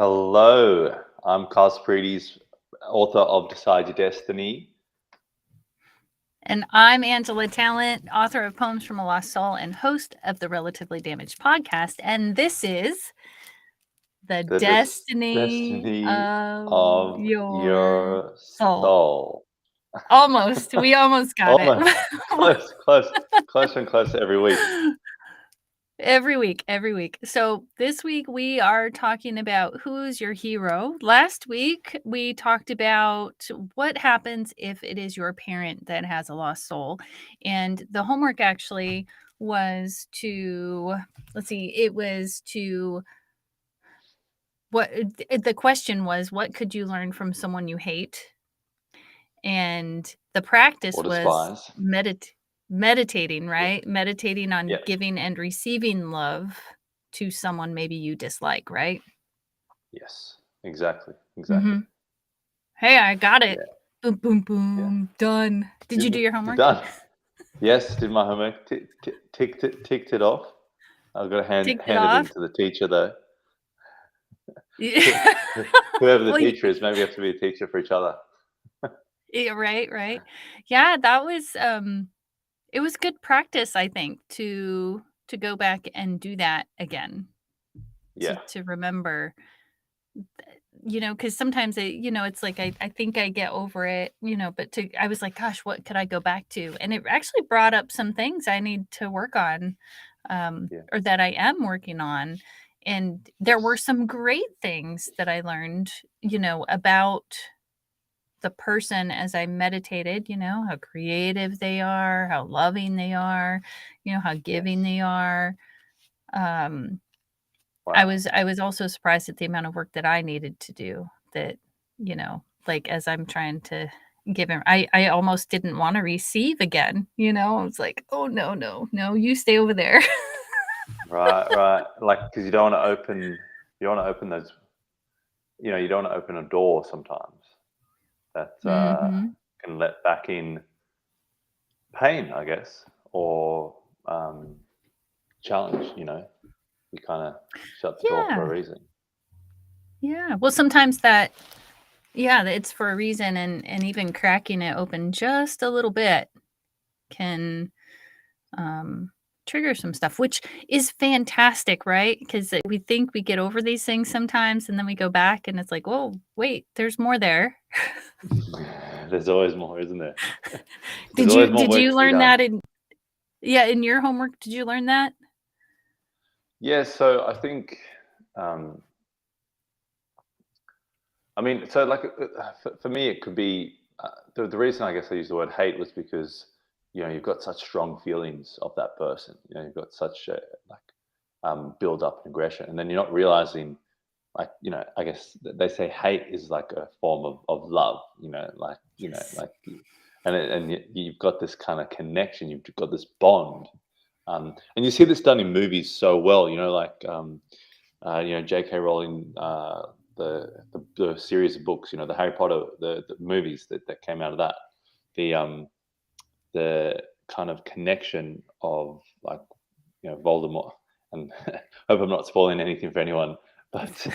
Hello, I'm Carl Spreedy's author of Decide Your Destiny. And I'm Angela Talent, author of Poems from a Lost Soul and host of the Relatively Damaged podcast. And this is the The destiny destiny of of your your soul. soul. Almost. We almost got it. Almost close and close every week. Every week. So this week we are talking about who's your hero. Last week we talked about what happens if it is your parent that has a lost soul. And the homework actually was to, what the question was, what could you learn from someone you hate? And the practice Or was despise. meditating, Yeah. right? Meditating on Yeah. giving and receiving love to someone maybe you dislike, right? Yes. Exactly. Mhm. Hey, I got Yeah. it. Boom, boom, Yeah. boom. Done. Did you do your You're homework? done. Yes. Did my homework. Ticked it off. I've got to hand Ticked it it in off? to the teacher though. Yeah. Whoever the Well, teacher is, maybe we have to be a teacher for each other. yeah, right. Yeah, that was, it was good practice, I think, to go back and do that again, Yeah. to remember. Because sometimes it's like I think I get over it, but I was like, gosh, what could I go back to? And it actually brought up some things I need to work on, Yeah. or that I am working on. And there were Yes. some great things that I learned, about the person as I meditated, how creative they are, how loving they are, how giving Yes. they are. Um, I Wow. was I was also surprised at the amount of work that I needed to do that, like, as I'm trying to give him I almost didn't wanna receive again, I was like, "Oh, no, no, no, you stay over there." Right. Like, because you don't want to open those, you don't want to open a door sometimes that Mhm. can let back in pain, I guess, or um, challenge. You kind of shut the door for a Yeah, reason. yeah. Well, sometimes that yeah, it's for a reason, and even cracking it open just a little bit can, um, trigger some stuff, which is fantastic, right? Because we think we get over these things sometimes, and then we go back and it's like, "Whoa, wait, there's more there." There's always more, isn't there? There's Did always you more did work you to be learn done. that in your homework, did you learn that? Yeah. So I think, um, I mean, so like for me, it could be the reason I guess I used the word hate was because you've got such strong feelings of that person. You've got such like build up and aggression, and then you're not realizing, like, I guess they say hate is like a form of love. Yes. You've got this kind of connection. You've got this bond, and you see this done in movies so well. Like J.K. Rowling, the series of books, the Harry Potter, the movies that came out of that, the the kind of connection of, like, Voldemort, and hope I'm not spoiling anything for anyone, but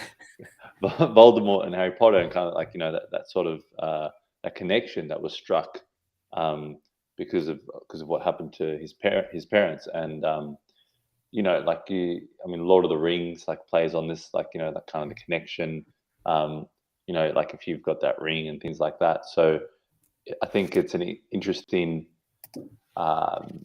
Voldemort and Harry Potter, and kind of like, that sort of that connection that was struck, um, because of what happened to his parents, and like, I mean, Lord of the Rings like plays on this, like, that kind of the connection, um, like if you've got that ring and things like that. So I think it's an interesting, um,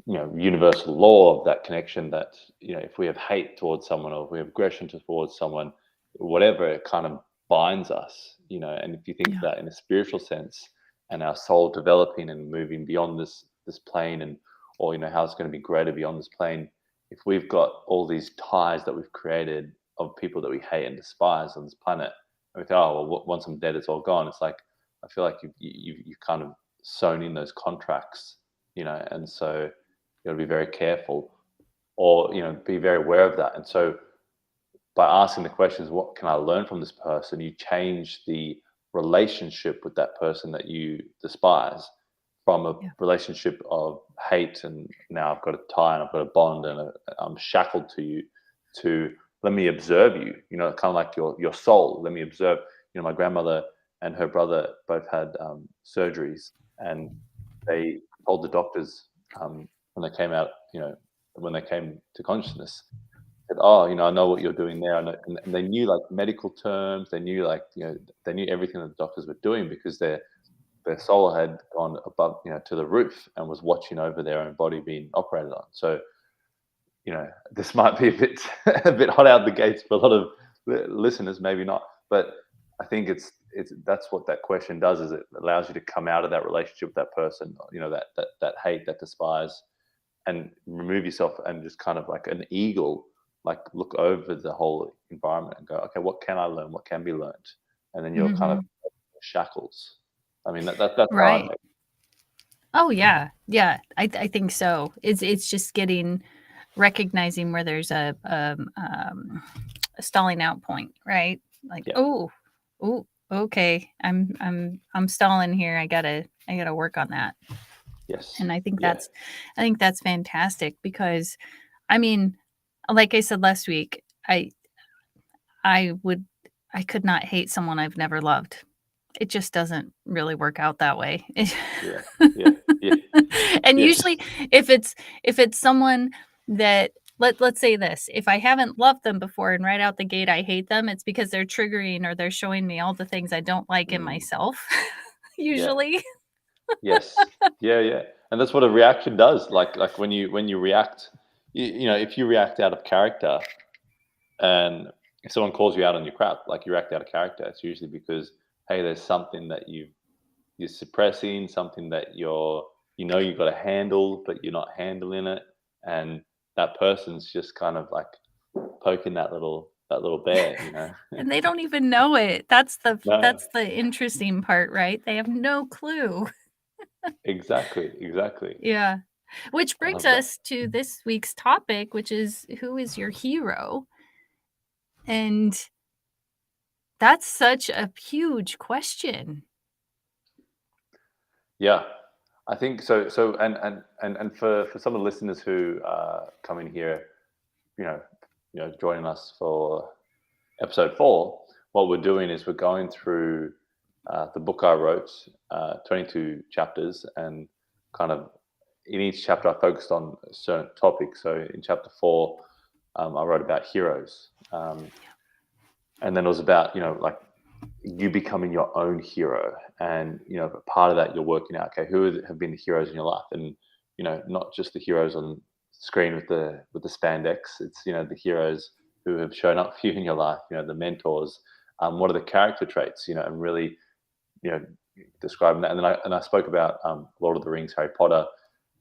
universal law of that connection, that, if we have hate towards someone, or if we have aggression towards someone, whatever, it kind of binds us, and if you think of Yeah. that in a spiritual sense, and our soul developing and moving beyond this plane, and or how it's going to be greater beyond this plane, if we've got all these ties that we've created of people that we hate and despise on this planet, and we think, oh well, once I'm dead it's all gone. It's like, I feel like you've kind of sewn in those contracts, and so you got to be very careful, or be very aware of that. And so by asking the questions, what can I learn from this person, you change the relationship with that person that you despise, from a Yeah. relationship of hate, and now I've got a tie and I've got a bond, and I'm shackled to you, to let me observe you, kind of like your soul. Let me observe. My grandmother and her brother both had surgeries, and they told the doctors when they came out, when they came to consciousness, said, "Oh, I know what you're doing there." And they knew like medical terms. They knew like they knew everything that the doctors were doing because their soul had gone above, to the roof and was watching over their own body being operated on. So, this might be a bit a bit hot out the gates for a lot of listeners, maybe not, but I think it's that's what that question does, is it allows you to come out of that relationship with that person, that hate, that despise, and remove yourself and just kind of like an eagle, like look over the whole environment and go, okay, what can I learn? What can be learned? And then you're kind of Mhm. shackles. I mean, that's how I Right. take Oh, yeah. Yeah, I think so. It's just recognizing where there's a stalling out point, right? Like, it. Yeah. "Oh, oh, okay. I'm stalling here. I gotta work on that." Yes. And Yeah. I think that's fantastic because, I mean, like I said last week, I would I could not hate someone I've never loved. It just doesn't really work out that way. Yeah. Yeah. Yeah. And Yes. usually if it's someone that let's say this, if I haven't loved them before and right out the gate I hate them, it's because they're triggering or they're showing me all the things I don't like in Mm, myself, yeah. usually. Yes. Yeah. Yeah. And that's what a reaction does. Like when you react, if you react out of character, and if someone calls you out on your crap, like you react out of character, it's usually because, hey, there's something that you're suppressing, something that you've got to handle, but you're not handling it, and that person's just kind of like poking that little bear. And they don't even know it. No, That's the interesting part, right? They have no clue. exactly, exactly. Yeah. Which I brings love that. us to this week's topic, which is who is your hero? And that's such a huge question. Yeah, I think so. So, and for some of the listeners who come in here, you know, joining us for episode 4, what we're doing is we're going through the book I wrote, 22 chapters, and kind of in each chapter I focused on a certain topic. So in chapter 4, I wrote about heroes, and then it was about like you becoming your own hero, and part of that you're working out, okay, who have been the heroes in your life, and not just the heroes on screen with the spandex. It's the heroes who have shown up for you in your life, the mentors. What are the character traits, and really you know describing that. And then I spoke about Lord of the Rings, Harry Potter.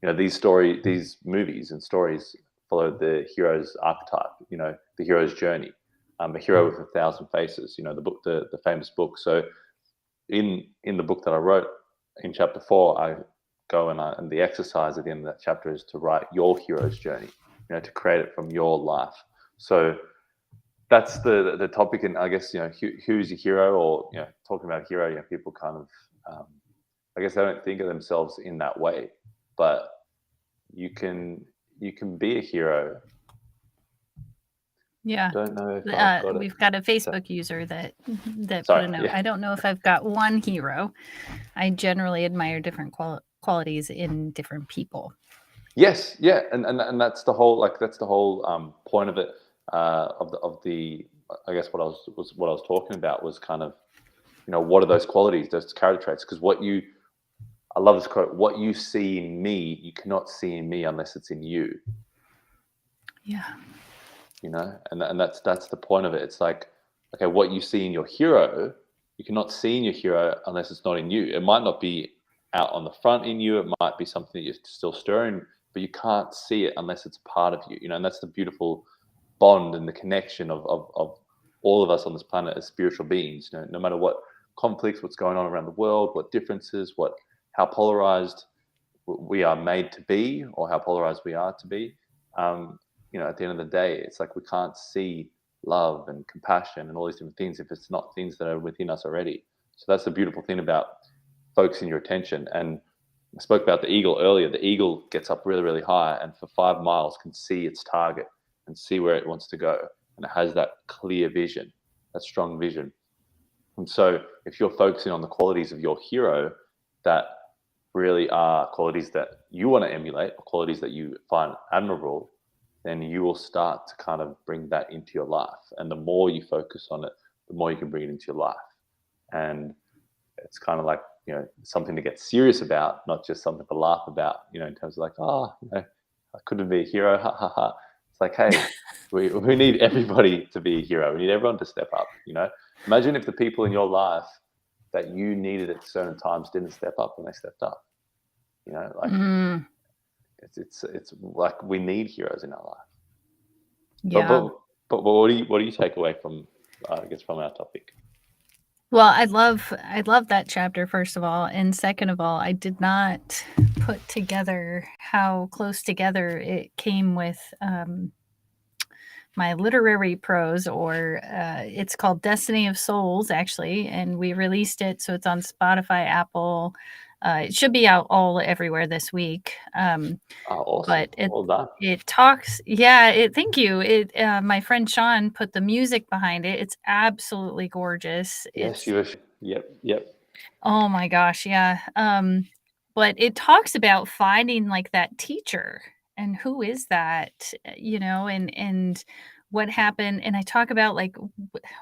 These movies and stories follow the hero's archetype, the hero's journey, a hero with 1,000 faces, the famous book. So in the book that I wrote, in chapter 4, I go and the exercise at the end of that chapter is to write your hero's journey, to create it from your life. So that's the topic. And I guess who's your hero, or talking about a hero, people kind of I guess they don't think of themselves in that way, but you can be a hero. Yeah. Don't know if I've got it. We've got a So, Facebook user that put sorry. a note. Yeah. I don't know if I've got one hero. I generally admire different qualities in different people. Yes. Yeah. And that's the whole point of it. Of the I guess what I was talking about was kind of what are those qualities, those character traits? Because I love this quote: "What you see in me, you cannot see in me unless it's in you." Yeah. And that's the point of it. It's like, okay, what you see in your hero, you cannot see in your hero unless it's not in you. It might not be out on the front in you. It might be something that you're still stirring, but you can't see it unless it's part of you. And that's the beautiful bond and the connection of all of us on this planet as spiritual beings. No matter what conflicts, what's going on around the world, what differences, how polarized we are made to be, or how polarized we are to be. Um, at the end of the day, it's like we can't see love and compassion and all these different things if it's not things that are within us already. So that's the beautiful thing about focusing your attention. And I spoke about the eagle earlier. The eagle gets up really, really high, and for 5 miles can see its target and see where it wants to go. and it has that clear vision, that strong vision. And so if you're focusing on the qualities of your hero that really are qualities that you want to emulate, or qualities that you find admirable, then you will start to kind of bring that into your life. And the more you focus on it, the more you can bring it into your life. And it's kind of like, something to get serious about, not just something to laugh about, in terms of like, I couldn't be a hero, ha ha ha. It's like, hey, we need everybody to be a hero. We need everyone to step up, Imagine if the people in your life that you needed at certain times didn't step up when they stepped up. Like it's like we need heroes in our life. Yeah. But what do you take away from from our topic? Well, I love that chapter, first of all, and second of all, I did not put together how close together it came with my literary prose, or it's called Destiny of Souls, actually, and we released it, so it's on Spotify, Apple. It should be out everywhere this week. Awesome. But Well done. it talks, thank you. My friend Sean put the music behind it. It's absolutely gorgeous. Yes, you were. Yep. Oh my gosh, yeah. But it talks about finding like that teacher, and who is that, and what happened. And I talk about like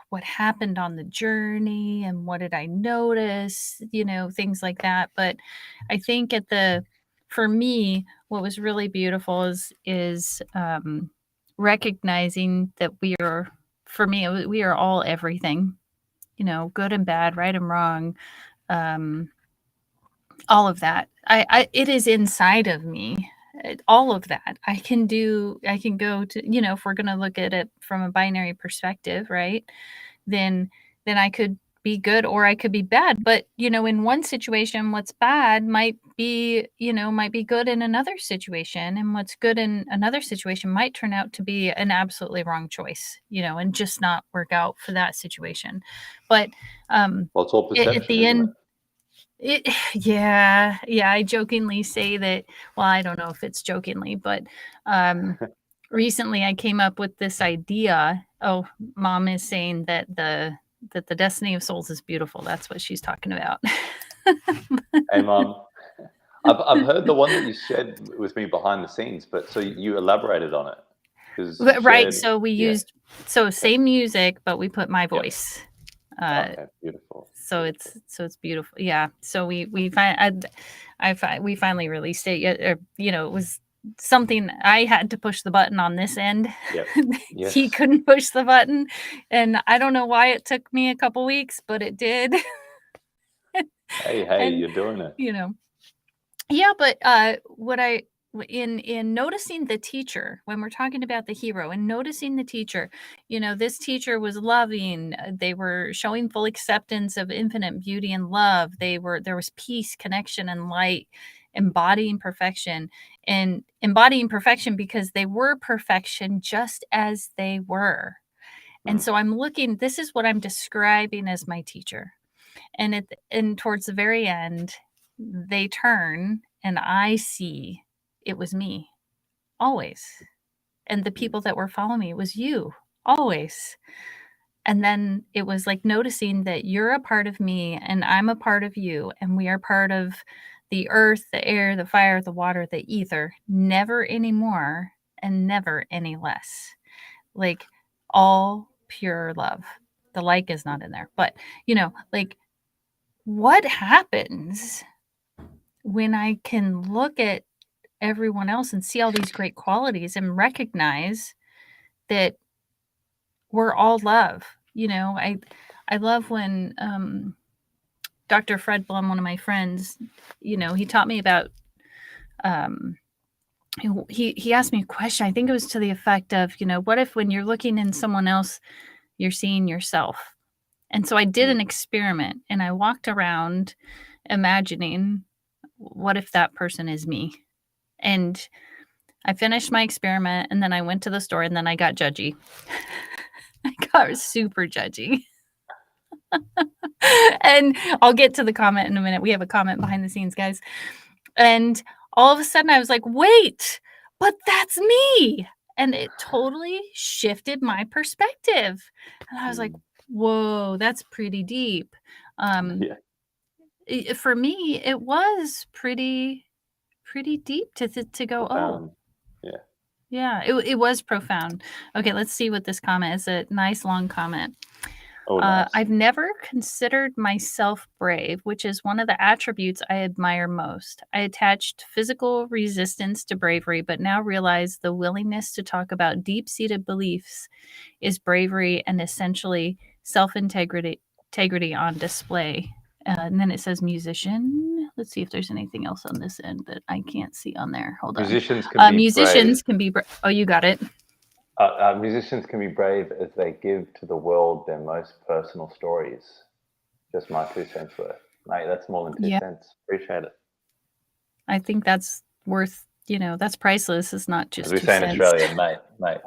what happened on the journey and what did I notice, things like that. But I think for me, what was really beautiful is recognizing that for me, we are all everything, good and bad, right and wrong, all of that. It is inside of me. All of that I can go to, if we're going to look at it from a binary perspective, right? Then I could be good or I could be bad. But, in one situation, what's bad might be good in another situation. And what's good in another situation might turn out to be an absolutely wrong choice, and just not work out for that situation. But well, it's all perception, at the end, it? Yeah, I jokingly say that. Well, I don't know if it's jokingly, but recently I came up with this idea. Oh, Mom is saying that the Destiny of Souls is beautiful. That's what she's talking about. Hey, Mom. I've heard the one that you shared with me behind the scenes, but so you elaborated on it. Right. So we used same music, but we put my voice. Okay, beautiful. So it's beautiful. Yeah. So we finally released it. It was something I had to push the button on this end. Yep. Yes. He couldn't push the button, and I don't know why it took me a couple weeks, but it did. Hey, And, you're doing it. Yeah, but what in noticing the teacher, when we're talking about the hero and noticing the teacher, this teacher was loving, they were showing full acceptance of infinite beauty and love, there was peace, connection, and light, embodying perfection because they were perfection just as they were. And so this is what I'm describing as my teacher. And towards the very end, they turn and I see it was me, always. And the people that were following me, it was you, always. And then it was like noticing that you're a part of me and I'm a part of you, and we are part of the earth, the air, the fire, the water, the ether, never any more and never any less. Like all pure love. The like is not in there, but like what happens when I can look at everyone else and see all these great qualities and recognize that we're all love. I love when Dr. Fred Blum, one of my friends, he taught me about he asked me a question. I think it was to the effect of, what if when you're looking in someone else, you're seeing yourself? And so I did an experiment and I walked around imagining, what if that person is me? And I finished my experiment and then I went to the store and then I got judgy. I got super judgy. And I'll get to the comment in a minute. We have a comment behind the scenes, guys. And all of a sudden I was like, wait, but that's me. And it totally shifted my perspective. And I was like, whoa, that's pretty deep. Yeah. For me, it was pretty deep to go, oh, Profound. Yeah. yeah, it was profound. Okay, let's see what this comment is. A nice long comment. Oh, nice. I've never considered myself brave, which is one of the attributes I admire most. I attached physical resistance to bravery, but now realize the willingness to talk about deep seated beliefs is bravery and essentially self integrity on display. And then it says musician. Let's see if there's anything else on this end that I can't see on there. Hold on. Musicians can be Musicians brave. can be. Oh, you got it. Musicians can be brave as they give to the world their most personal stories. Just my 2 cents worth. Mate, that's more than 2 Yeah, cents. Appreciate it. I think that's worth. That's priceless. It's not As just we 2 say in cents. Australia, mate.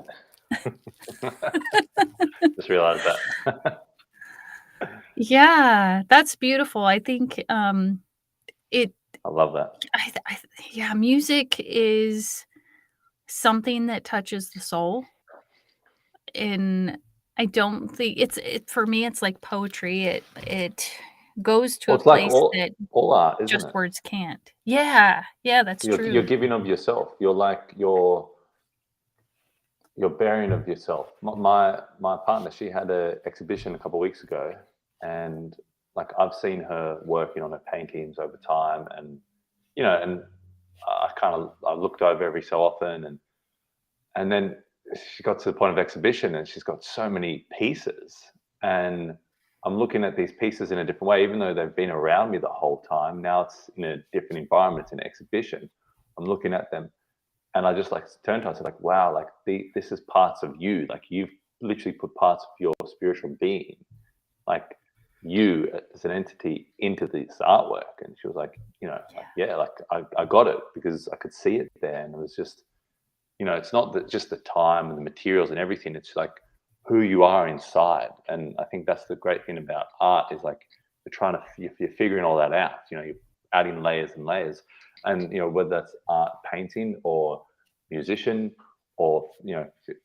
Just realised that. Yeah, that's beautiful. I think it. I love that. Yeah, music is something that touches the soul, and I don't think for me. It's like poetry. It goes to Well, a it's like place that all art, isn't just it? words can't. Yeah, that's You're true. giving of yourself. You're bearing of yourself. My partner, she had an exhibition a couple of weeks ago, and like I've seen her working on her paintings over time, and and I looked over every so often, and then she got to the point of exhibition, and she's got so many pieces, and I'm looking at these pieces in a different way, even though they've been around me the whole time. Now it's in a different environment, it's an exhibition. I'm looking at them, and I just like turned to her. I said, like, wow, like this is parts of you. Like you've literally put parts of your spiritual being, like you as an entity, into this artwork. And she was like, I got it because I could see it there, and it was just, it's not that just the time and the materials and everything. It's like who you are inside. And I think that's the great thing about art is like you're figuring all that out. You're adding layers and layers, and whether that's art, painting, or musician, or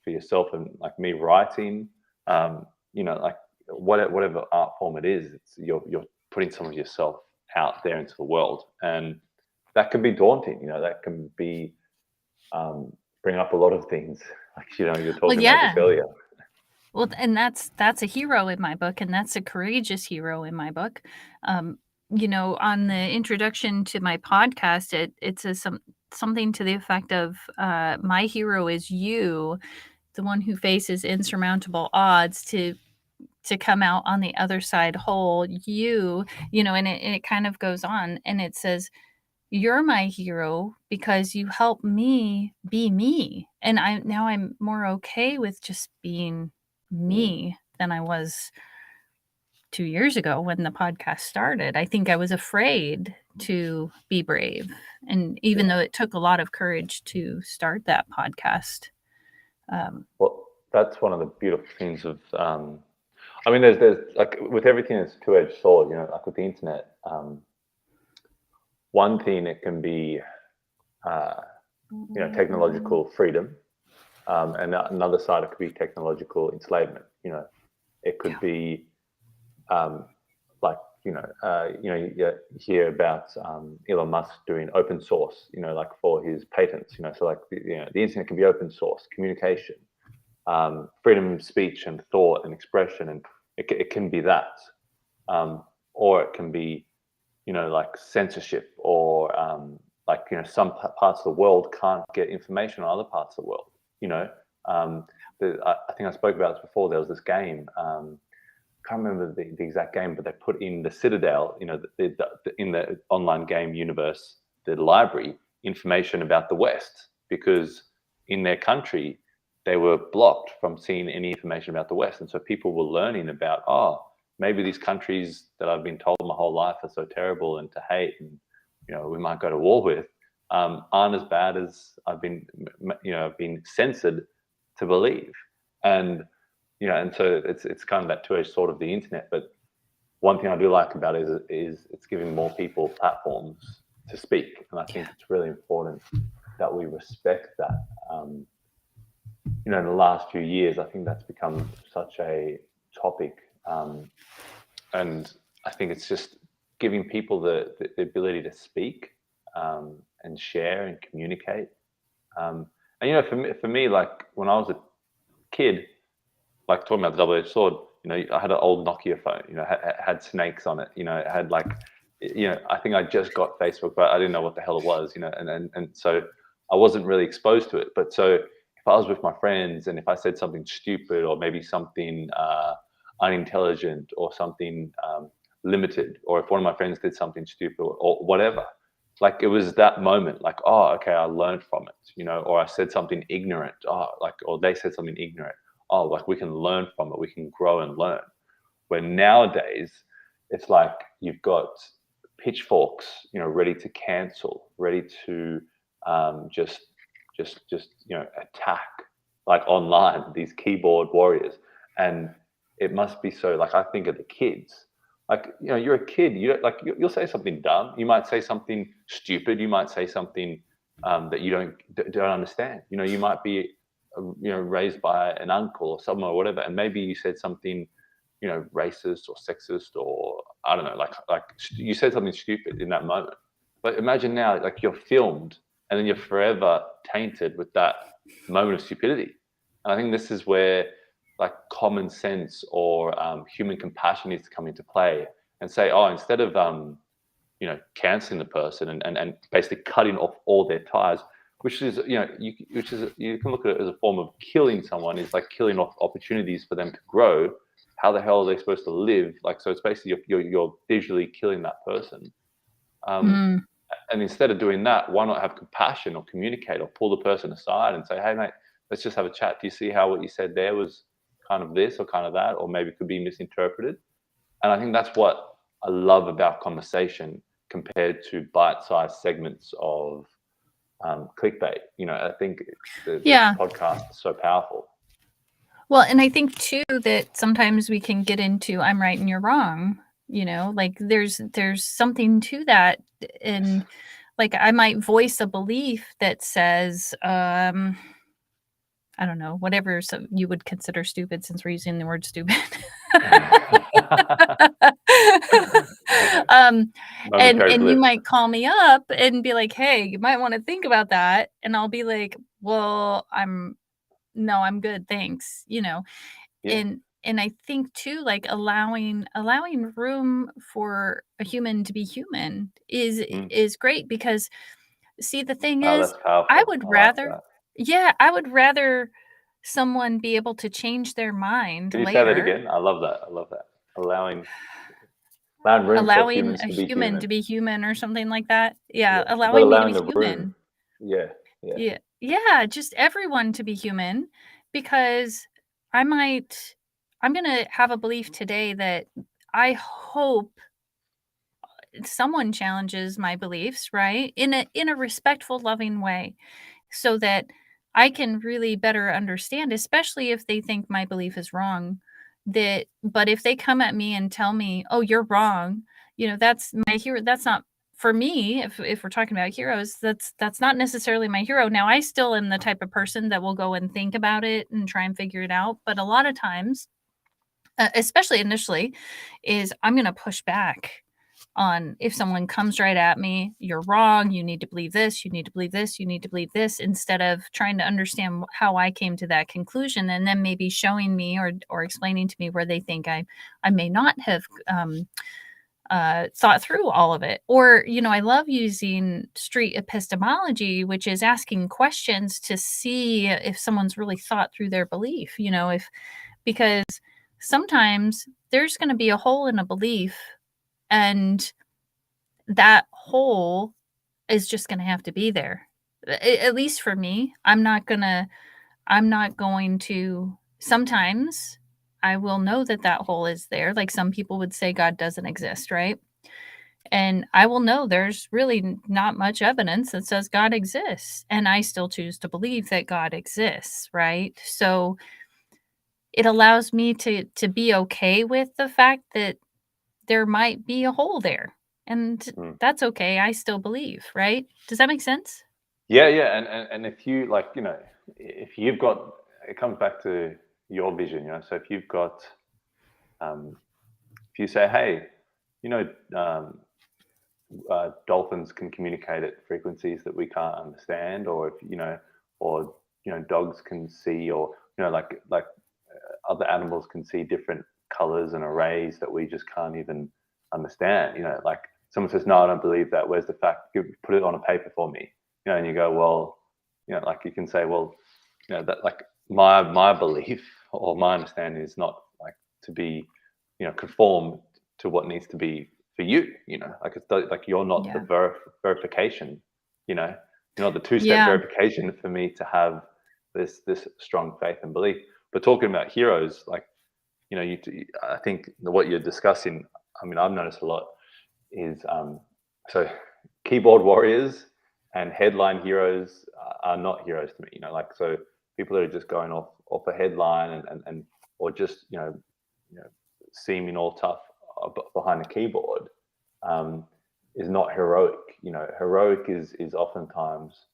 for yourself and like me writing, like whatever art form it is, it's you're putting some of yourself out there into the world, and that can be daunting. That can be bring up a lot of things. Like you're Well, talking about yeah. this earlier. Well, and that's a hero in my book, and that's a courageous hero in my book. On the introduction to my podcast, it says something to the effect of, "My hero is you, the one who faces insurmountable odds to come out on the other side whole. And it kind of goes on, and it says, "You're my hero because you help me be me, and I'm more okay with just being me than I was 2 years ago when the podcast started. I think I was afraid to be brave, and even though it took a lot of courage to start that podcast. Well, that's one of the beautiful things of I mean, there's like with everything, it's a two-edged sword. Like with the internet, one thing it can be technological freedom, and another side it could be technological enslavement. It could be like you hear about Elon Musk doing open source, like for his patents. So like the internet can be open source communication, freedom of speech and thought and expression, and it can be that, or it can be like censorship, or like some parts of the world can't get information on other parts of the world. I think I spoke about this before. There was this game. Can't remember the exact game, but they put in the Citadel, in the online game universe, the library, information about the West, because in their country they were blocked from seeing any information about the West, and so people were learning about, maybe these countries that I've been told my whole life are so terrible and to hate, and we might go to war with, aren't as bad as I've been censored to believe. And and so it's kind of that two-edged sword of the internet. But one thing I do like about it is it's giving more people platforms to speak, and I think it's really important that we respect that. in the last few years, I think that's become such a topic. And I think it's just giving people the ability to speak, and share and communicate. And for me, like when I was a kid, like talking about the double-edged sword, I had an old Nokia phone, had snakes on it, it had like, I think I just got Facebook, but I didn't know what the hell it was, and so I wasn't really exposed to it. But so if I was with my friends and if I said something stupid or maybe something unintelligent or something limited, or if one of my friends did something stupid or whatever, like it was that moment, like, oh, okay, I learned from it, or I said something ignorant, or they said something ignorant. Oh, like we can learn from it, we can grow and learn. Where nowadays it's like you've got pitchforks, ready to cancel, ready to just attack, like online, these keyboard warriors. And it must be so, like I think of the kids, like, you're a kid, you'll say something dumb, you might say something stupid, you might say something that you don't understand. You might be raised by an uncle or someone or whatever, and maybe you said something, racist or sexist, or I don't know, like you said something stupid in that moment. But imagine now, like you're filmed, and then you're forever tainted with that moment of stupidity. And I think this is where like common sense or human compassion needs to come into play, and say, oh, instead of canceling the person and basically cutting off all their ties, which is, you can look at it as a form of killing someone, is like killing off opportunities for them to grow. How the hell are they supposed to live? Like, so it's basically you're visually killing that person. And instead of doing that, why not have compassion or communicate or pull the person aside and say, hey, mate, let's just have a chat. Do you see how what you said there was kind of this or kind of that, or maybe it could be misinterpreted? And I think that's what I love about conversation compared to bite-sized segments of clickbait. I think the podcast is so powerful. Well, and I think too that sometimes we can get into I'm right and you're wrong. Like there's something to that, and like I might voice a belief that says, I don't know, whatever you would consider stupid, since we're using the word stupid. And you might call me up and be like, hey, you might want to think about that. And I'll be like, well, I'm good, thanks. Yeah. And I think too, like allowing room for a human to be human is great, because see, the thing is, that's powerful. I would rather someone be able to change their mind Can you later. say that again? I love that. Allowing room for humans a to be human to be human, or something like that. Yeah. Allowing me to be human. Room. Yeah, just everyone to be human, because I'm going to have a belief today that I hope someone challenges my beliefs, right? In a respectful, loving way, so that I can really better understand, especially if they think my belief is wrong. But if they come at me and tell me, "Oh, you're wrong," that's my hero. That's not for me. If we're talking about heroes, that's not necessarily my hero. Now, I still am the type of person that will go and think about it and try and figure it out. But a lot of times, especially initially, is I'm going to push back on if someone comes right at me, you're wrong, you need to believe this, you need to believe this, you need to believe this, instead of trying to understand how I came to that conclusion, and then maybe showing me or explaining to me where they think I may not have thought through all of it. Or, I love using street epistemology, which is asking questions to see if someone's really thought through their belief, because sometimes there's going to be a hole in a belief, and that hole is just going to have to be there. At least for me, I'm not going to, sometimes I will know that hole is there. Like some people would say God doesn't exist, right? And I will know there's really not much evidence that says God exists, and I still choose to believe that God exists, right? So it allows me to be okay with the fact that there might be a hole there, and that's okay. I still believe, right? Does that make sense? Yeah. And if you if you've got it comes back to your vision, So if you've got, if you say, hey, you know, dolphins can communicate at frequencies that we can't understand, or if or dogs can see, or like other animals can see different colors and arrays that we just can't even understand. Like someone says, no, I don't believe that. Where's the fact? Put it on a paper for me. And you go, well, like you can say, well, that like my belief or my understanding is not like to be, conform to what needs to be for you. Like it's like you're not Yeah. the verification. You're not the two-step Yeah. verification for me to have this strong faith and belief. But talking about heroes, like I think what you're discussing, I mean, I've noticed a lot is so keyboard warriors and headline heroes are not heroes to me. Like, so people that are just going off a headline and or just seeming all tough behind a keyboard is not heroic. Heroic is oftentimes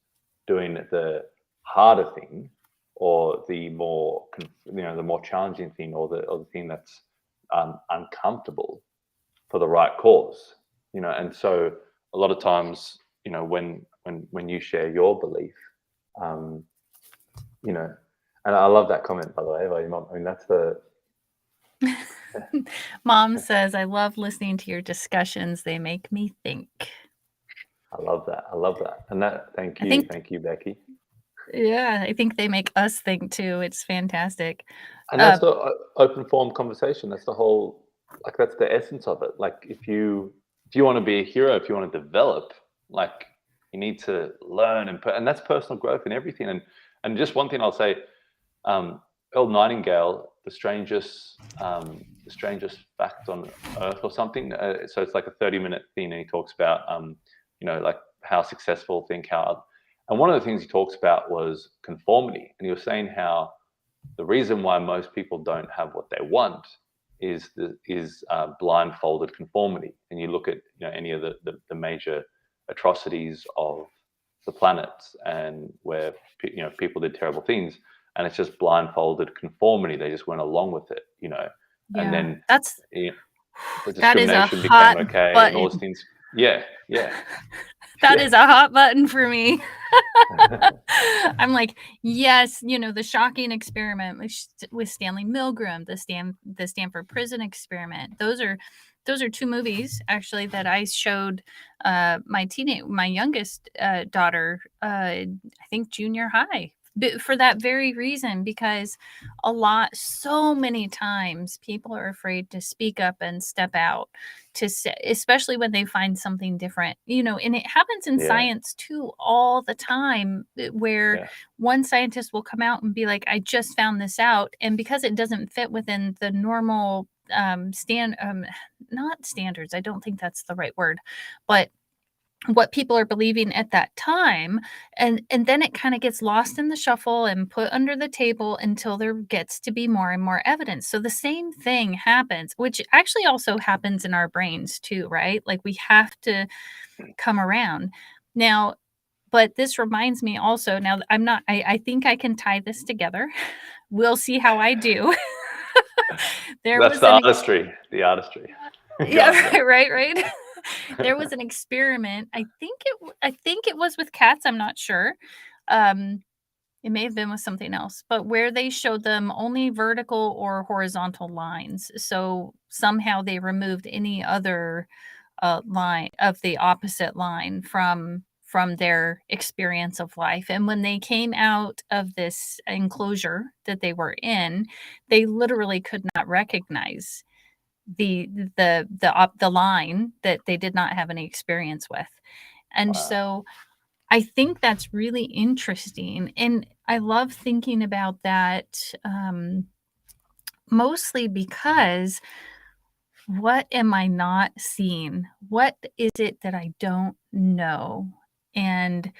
doing the harder thing, or the more the more challenging thing, or the thing that's uncomfortable for the right cause. And so a lot of times, when you share your belief, and I love that comment, by the way, by your mom. I mean, that's the Mom says, I love listening to your discussions. They make me think. I love that. And that, thank I you, think, Becky. yeah, I think they make us think too. It's fantastic. And that's the open form conversation. That's the whole, like, that's the essence of it. Like, if you want to be a hero, if you want to develop, like, you need to learn and that's personal growth and everything. And just one thing I'll say, Earl Nightingale, the strangest fact on earth or something. So it's like a 30-minute thing, and he talks about, like how successful think how. And one of the things he talks about was conformity. And he was saying how the reason why most people don't have what they want is blindfolded conformity. And you look at any of the major atrocities of the planet, and where people did terrible things, and it's just blindfolded conformity. They just went along with it, and then that's the that is a discrimination hot became okay, button. and all those things. Yeah. That is a hot button for me. I'm like, yes, the shocking experiment with Stanley Milgram, the Stanford Prison Experiment. Those are two movies actually that I showed my youngest daughter, I think junior high, for that very reason, because so many times people are afraid to speak up and step out, especially when they find something different, and it happens in science too all the time, where one scientist will come out and be like, I just found this out, and because it doesn't fit within the normal not standards, I don't think that's the right word, but what people are believing at that time, and then it kind of gets lost in the shuffle and put under the table until there gets to be more and more evidence. So the same thing happens, which actually also happens in our brains too, right? Like, we have to come around now. But this reminds me also, now I think I can tie this together. We'll see how I do. That's the artistry. Yeah, right. There was an experiment. I think it was with cats. I'm not sure. It may have been with something else, but where they showed them only vertical or horizontal lines. So somehow they removed any other line of the opposite line from their experience of life. And when they came out of this enclosure that they were in, they literally could not recognize the line that they did not have any experience with. And so I think that's really interesting. And I love thinking about that, mostly because, what am I not seeing? What is it that I don't know? And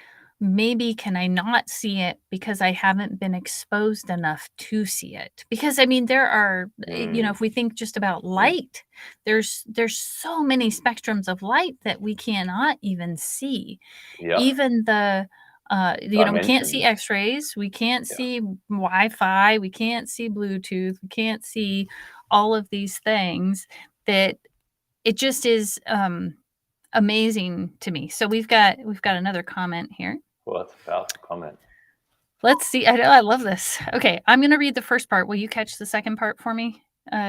maybe can I not see it because I haven't been exposed enough to see it? Because I mean, there are, if we think just about light, there's so many spectrums of light that we cannot even see. Yeah. Even the We can't see X-rays, we can't see Wi-Fi, we can't see Bluetooth, we can't see all of these things. That it just is amazing to me. So we've got another comment here. Well, that's a powerful comment. Let's see. I know, I love this. Okay, I'm going to read the first part. Will you catch the second part for me,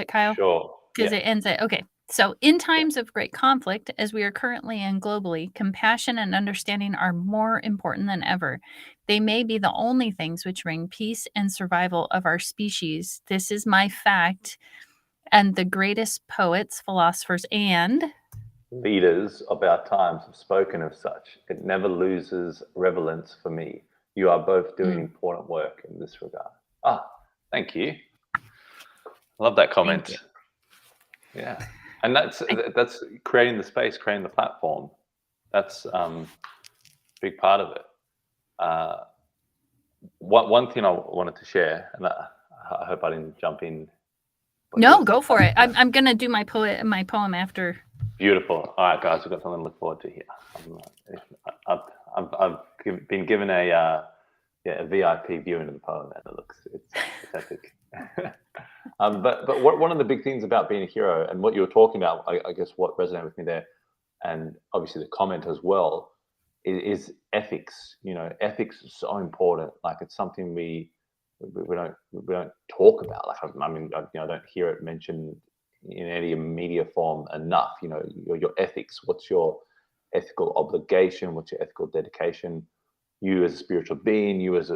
Kyle? Sure. Because it ends at, okay. So in times of great conflict, as we are currently in globally, compassion and understanding are more important than ever. They may be the only things which bring peace and survival of our species. This is my fact. And the greatest poets, philosophers, and leaders of our times have spoken of such. It never loses relevance for me. You are both doing important work in this regard. Thank you. Love that comment. Yeah. And that's creating the space, creating the platform. That's a big part of it. One thing I wanted to share, and I hope I didn't jump in. No, go for it. I'm gonna do my poem after. Beautiful. All right, guys, we've got something to look forward to here. I've been given a VIP viewing of the poem, and it's epic. But one of the big things about being a hero, and what you were talking about, I guess what resonated with me there, and obviously the comment as well, is ethics. Ethics is so important. Like, it's something we don't talk about. Like, I mean, I don't hear it mentioned in any media form enough. Your ethics. What's your ethical obligation? What's your ethical dedication? You as a spiritual being, you as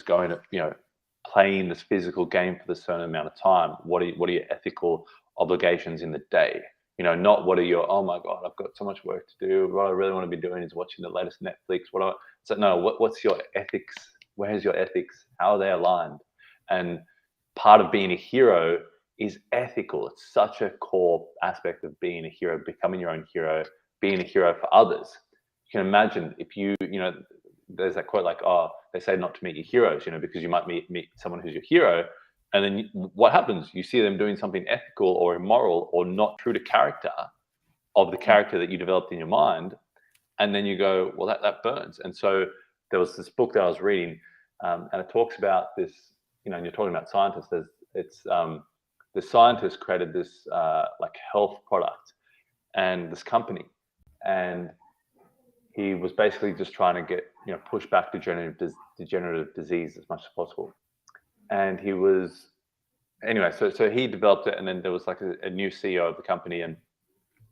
going to playing this physical game for the certain amount of time. What are your ethical obligations in the day? Not what are your, oh my God, I've got so much work to do. What I really want to be doing is watching the latest Netflix. What's your ethics? Where's your ethics? How are they aligned? And part of being a hero is ethical. It's such a core aspect of being a hero, becoming your own hero, being a hero for others. You can imagine if there's that quote like, they say not to meet your heroes, because you might meet someone who's your hero. And then what happens? You see them doing something ethical or immoral or not true to character of the character that you developed in your mind. And then you go, well, that burns. And so there was this book that I was reading, and it talks about this, and you're talking about scientists. The scientist created this like health product and this company. And he was basically just trying to get, push back degenerative disease as much as possible. And he was, anyway, so he developed it, and then there was like a new CEO of the company, and,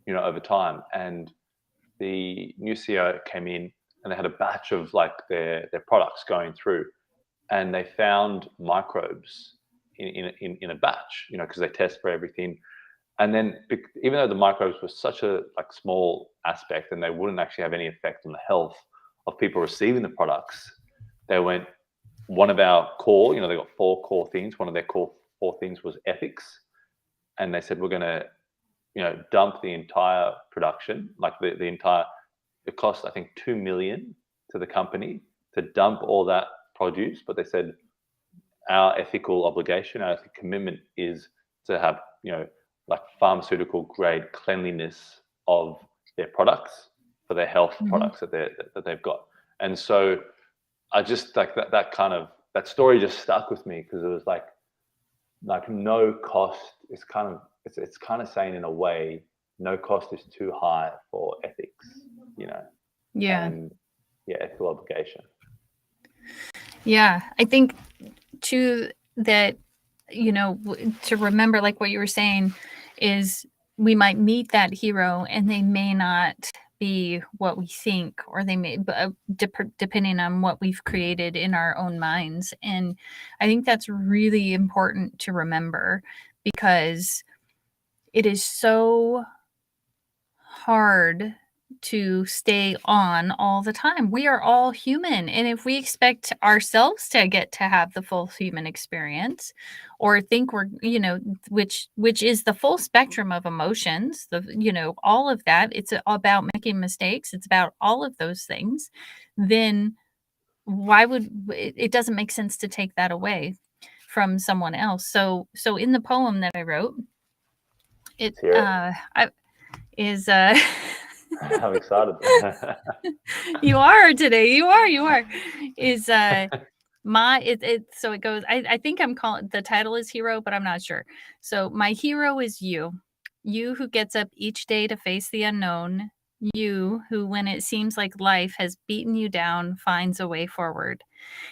over time, and the new CEO came in, and they had a batch of like their products going through, and they found microbes in a batch, because they test for everything. And then even though the microbes were such a like small aspect, and they wouldn't actually have any effect on the health of people receiving the products, they went, one of our core, they got 4 core things. One of their core 4 things was ethics. And they said, we're going to, dump the entire production, like the entire, it cost, I think, $2 million to the company to dump all that produce. But they said, our ethical obligation, our ethical commitment is to have, like pharmaceutical grade cleanliness of their products for their health products that they've got. And so I just like that story just stuck with me, because it was like no cost. It's kind of saying, in a way, no cost is too high for ethics, Yeah. And ethical obligation. Yeah, I think too that, to remember, like what you were saying, is we might meet that hero and they may not be what we think, or they may, depending on what we've created in our own minds. And I think that's really important to remember, because it is so hard to stay on all the time. We are all human, and if we expect ourselves to get to have the full human experience, or think we're, which is the full spectrum of emotions, all of that, it's about making mistakes, it's about all of those things, then why would it doesn't make sense to take that away from someone else. So in the poem that I wrote, it is I'm excited. You are today. You are. You are. Is so it goes. I think I'm calling the title is hero, but I'm not sure. So my hero is you. You who gets up each day to face the unknown. You who, when it seems like life has beaten you down, finds a way forward.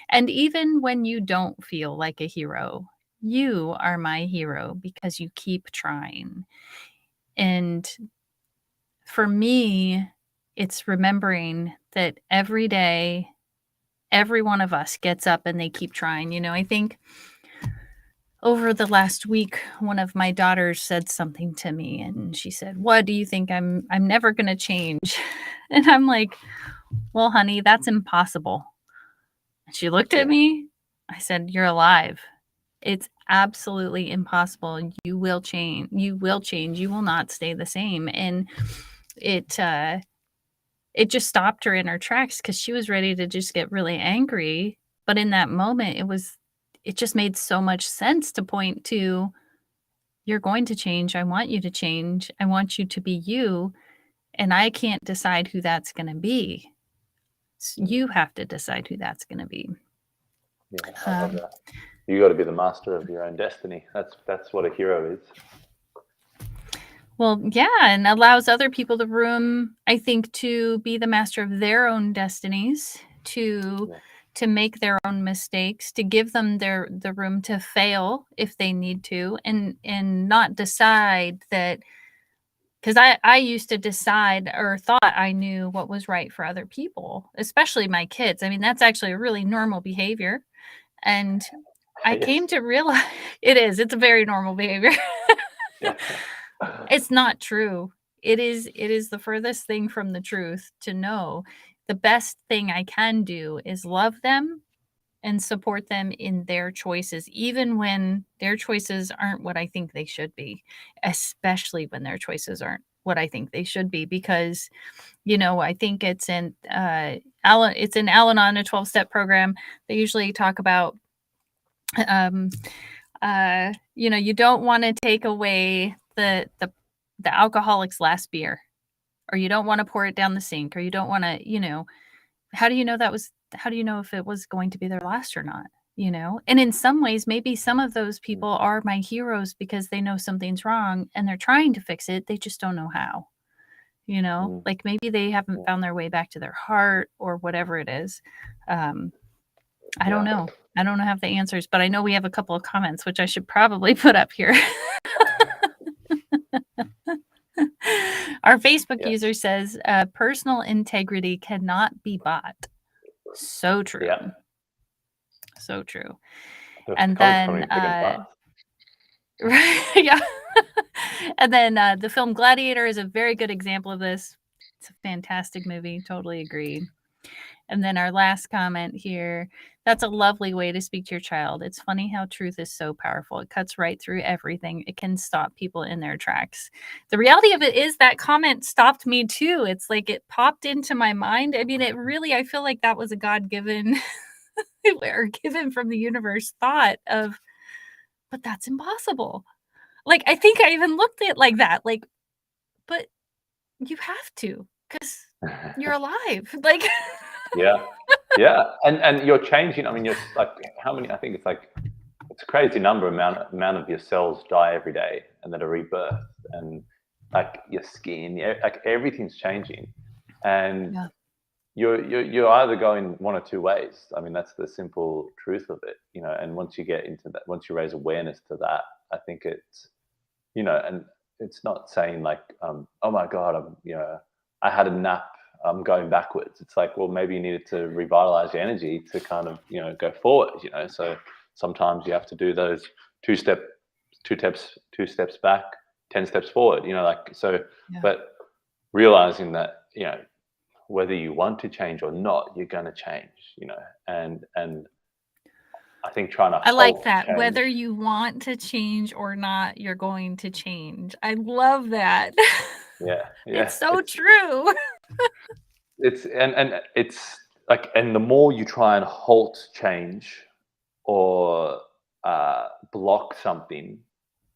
And even when you don't feel like a hero, you are my hero because you keep trying. And for me, it's remembering that every day, every one of us gets up and they keep trying. I think over the last week, one of my daughters said something to me and she said, "What do you think I'm never going to change?" And I'm like, "Well, honey, that's impossible." And she looked at Yeah. me. I said, "You're alive. It's absolutely impossible. You will change. You will change. You will not stay the same." And it it just stopped her in her tracks because she was ready to just get really angry. But in that moment, it just made so much sense to point to, "You're going to change. I want you to change. I want you to be you. And I can't decide who that's going to be. You have to decide who that's going to be." Yeah, I love Um, that. You got to be the master of your own destiny. That's what a hero is. well, yeah, and allows other people the room, I think, to be the master of their own destinies, to Yeah. make their own mistakes, to give them the room to fail if they need to, and not decide that, because I used to decide or thought I knew what was right for other people, especially my kids. I mean, that's actually a really normal behavior. And I Yes. came to realize it's a very normal behavior. Yeah. It's not true. It is the furthest thing from the truth to know the best thing I can do is love them and support them in their choices, even when their choices aren't what I think they should be, especially when their choices aren't what I think they should be. Because, I think it's in Al-Anon, a 12-step program. They usually talk about, um, you don't want to take away the alcoholic's last beer, or you don't want to pour it down the sink, or you don't want to, how do you know how do you know if it was going to be their last or not? And in some ways, maybe some of those Mm, people are my heroes because they know something's wrong and they're trying to fix it. They just don't know how. mm, Like maybe they haven't yeah. found their way back to their heart or whatever it is. Um, I don't Yeah. know. I don't have the answers, but I know we have a couple of comments, which I should probably put up here. Our Facebook Yes. user says, personal integrity cannot be bought. So true. Yeah. So true. It's And coming from then, me freaking fast. right, yeah. And then the film Gladiator is a very good example of this. It's a fantastic movie. Totally agree. And then our last comment here, that's a lovely way to speak to your child. It's funny how truth is so powerful. It cuts right through everything. It can stop people in their tracks. The reality of it is that comment stopped me too. It's like it popped into my mind. I mean, I feel like that was a God given or given from the universe thought of, but that's impossible. Like, I think I even looked at it like that. Like, but you have to because you're alive. Like, Yeah. Yeah. And you're changing. I mean, you're like, how many? I think it's a crazy number amount of your cells die every day and that are rebirthed, and like your skin, like everything's changing, and yeah. you're either going one or two ways. I mean, that's the simple truth of it. And once you get into that, once you raise awareness to that, I think and it's not saying like, oh my God, I had a nap, I'm going backwards. It's like, well, maybe you needed to revitalize your energy to kind of, go forward. So sometimes you have to do those two step, two steps back, 10 steps forward, like, so, Yeah. but realizing that, whether you want to change or not, you're going to change. And I think trying to I like halt that. change. Whether you want to change or not, you're going to change. I love that. Yeah. It's Yeah. so true. And it's like, and the more you try and halt change or block something,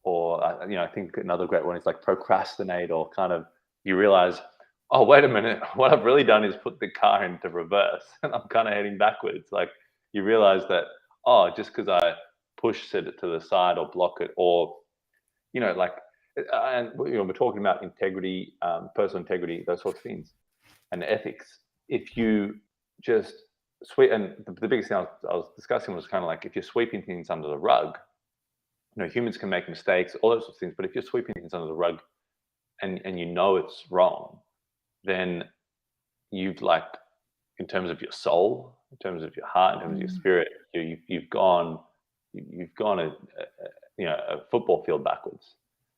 or I think another great one is like procrastinate, or kind of, you realize oh, wait a minute, what I've really done is put the car into reverse and I'm kind of heading backwards. Like you realize that, oh, just because I push it to the side or block it, or, like, and we're talking about integrity, personal integrity, those sorts of things, and ethics. If you just sweep, and the biggest thing I was discussing was kind of like if you're sweeping things under the rug, humans can make mistakes, all those sorts of things, but if you're sweeping things under the rug and it's wrong, then you've like, in terms of your soul, in terms of your heart, in terms of your Mm. spirit, you've gone a football field backwards.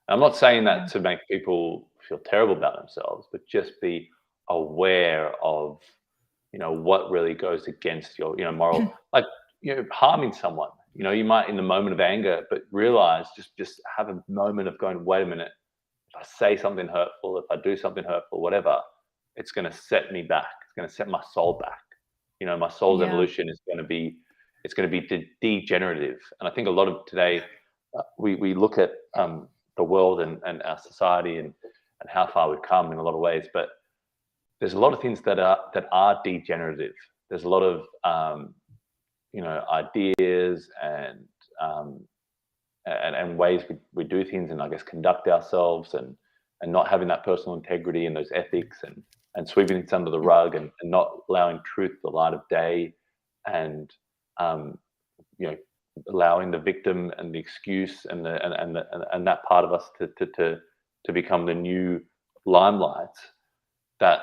I'm not saying Yeah. that to make people feel terrible about themselves, but just be aware of what really goes against your moral, like harming someone. You might in the moment of anger, but realize, just have a moment of going, wait a minute, if I say something hurtful, if I do something hurtful, whatever, it's going to set me back. It's going to set my soul back. My soul's Yeah. evolution is going to be, it's going to be degenerative. And I think a lot of today, we look at the world and our society and how far we've come in a lot of ways, but there's a lot of things that are degenerative. There's a lot of ideas and ways we do things, and I guess conduct ourselves, and not having that personal integrity and those ethics, and sweeping things under the rug, and not allowing truth the light of day, and um, allowing the victim and the excuse and that part of us to become the new limelight, that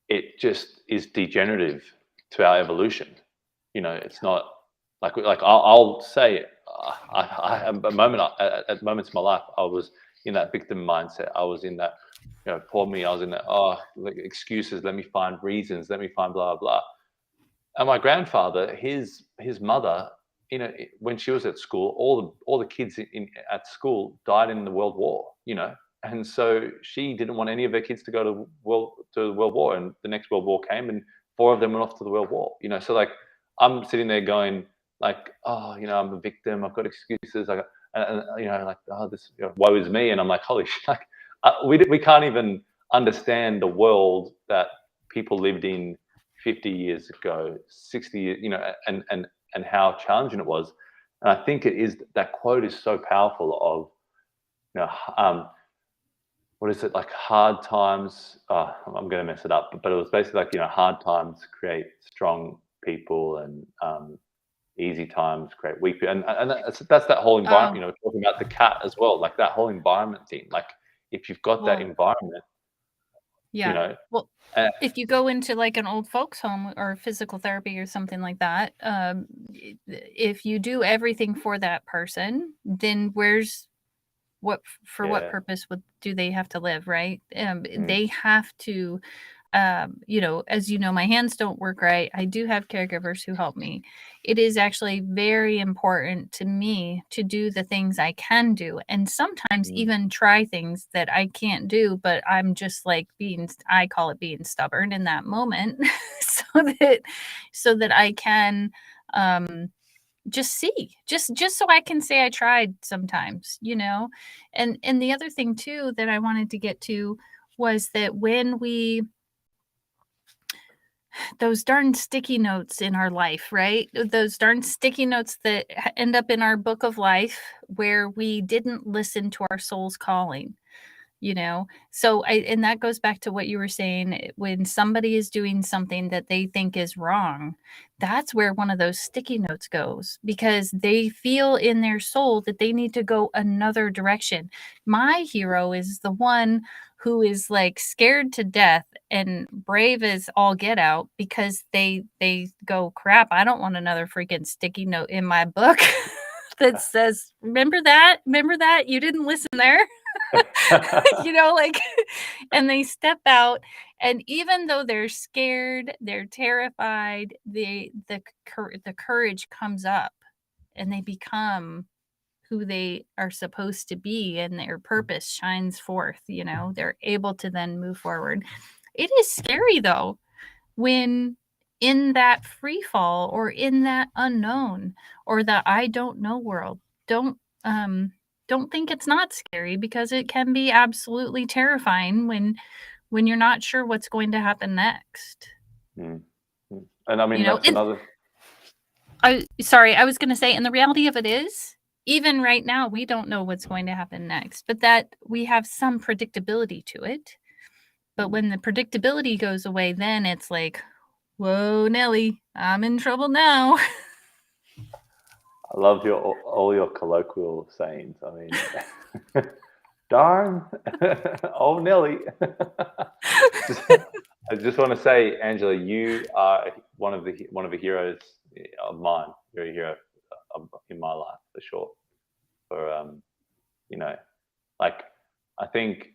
it just is degenerative to our evolution. It's not like I'll say it. I have a moment at moments in my life, I was in that victim mindset. I was in that, poor me. I was in that, like, excuses. Let me find reasons. Let me find blah blah. And my grandfather, his mother, when she was at school, all the kids at school died in the World War. And so she didn't want any of her kids to go to the World War, and the next World War came, and four of them went off to the World War. So like I'm sitting there going like, oh, I'm a victim. I've got excuses. I got, like, oh, this, woe is me, and I'm like, holy shit, like we can't even understand the world that people lived in 50 years ago, 60 years, and how challenging it was. And I think that quote is so powerful of, what is it, like hard times? I'm going to mess it up, but it was basically like, hard times create strong people, and easy times create weak people. And that's that whole environment, Oh, talking about the cat as well, like that whole environment thing. Like if you've got that well, environment, you yeah. know, Well, uh, if you go into like an old folks home or physical therapy or something like that, if you do everything for that person, then for what yeah, purpose do they have to live, right? mm, They have to, as you know, my hands don't work right. I do have caregivers who help me. It is actually very important to me to do the things I can do, and sometimes mm, even try things that I can't do, but I'm just like I call it being stubborn in that moment, so that I can, um, just see, just so I can say I tried sometimes, and the other thing too that I wanted to get to was that when we those darn sticky notes in our life, right? Those darn sticky notes that end up in our book of life where we didn't listen to our soul's calling, so and that goes back to what you were saying, when somebody is doing something that they think is wrong, that's where one of those sticky notes goes, because they feel in their soul that they need to go another direction. My hero is the one who is like scared to death and brave as all get out, because they go, crap, I don't want another freaking sticky note in my book that says, remember that you didn't listen there. Like, and they step out, and even though they're scared, they're terrified, the courage comes up, and they become who they are supposed to be, and their purpose shines forth, they're able to then move forward. It is scary though, when in that free fall or in that unknown or the I don't know world. Don't don't think it's not scary, because it can be absolutely terrifying when when you're not sure what's going to happen next. Mm. And I mean, You know, that's another. I was going to say, and the reality of it is, even right now, we don't know what's going to happen next, but that we have some predictability to it. But when the predictability goes away, then it's like, whoa, Nelly, I'm in trouble now. I love all your colloquial sayings. I mean, darn, oh Nelly. I just want to say, Angela, you are one of the heroes of mine. You're a hero in my life for sure. For you know, like I think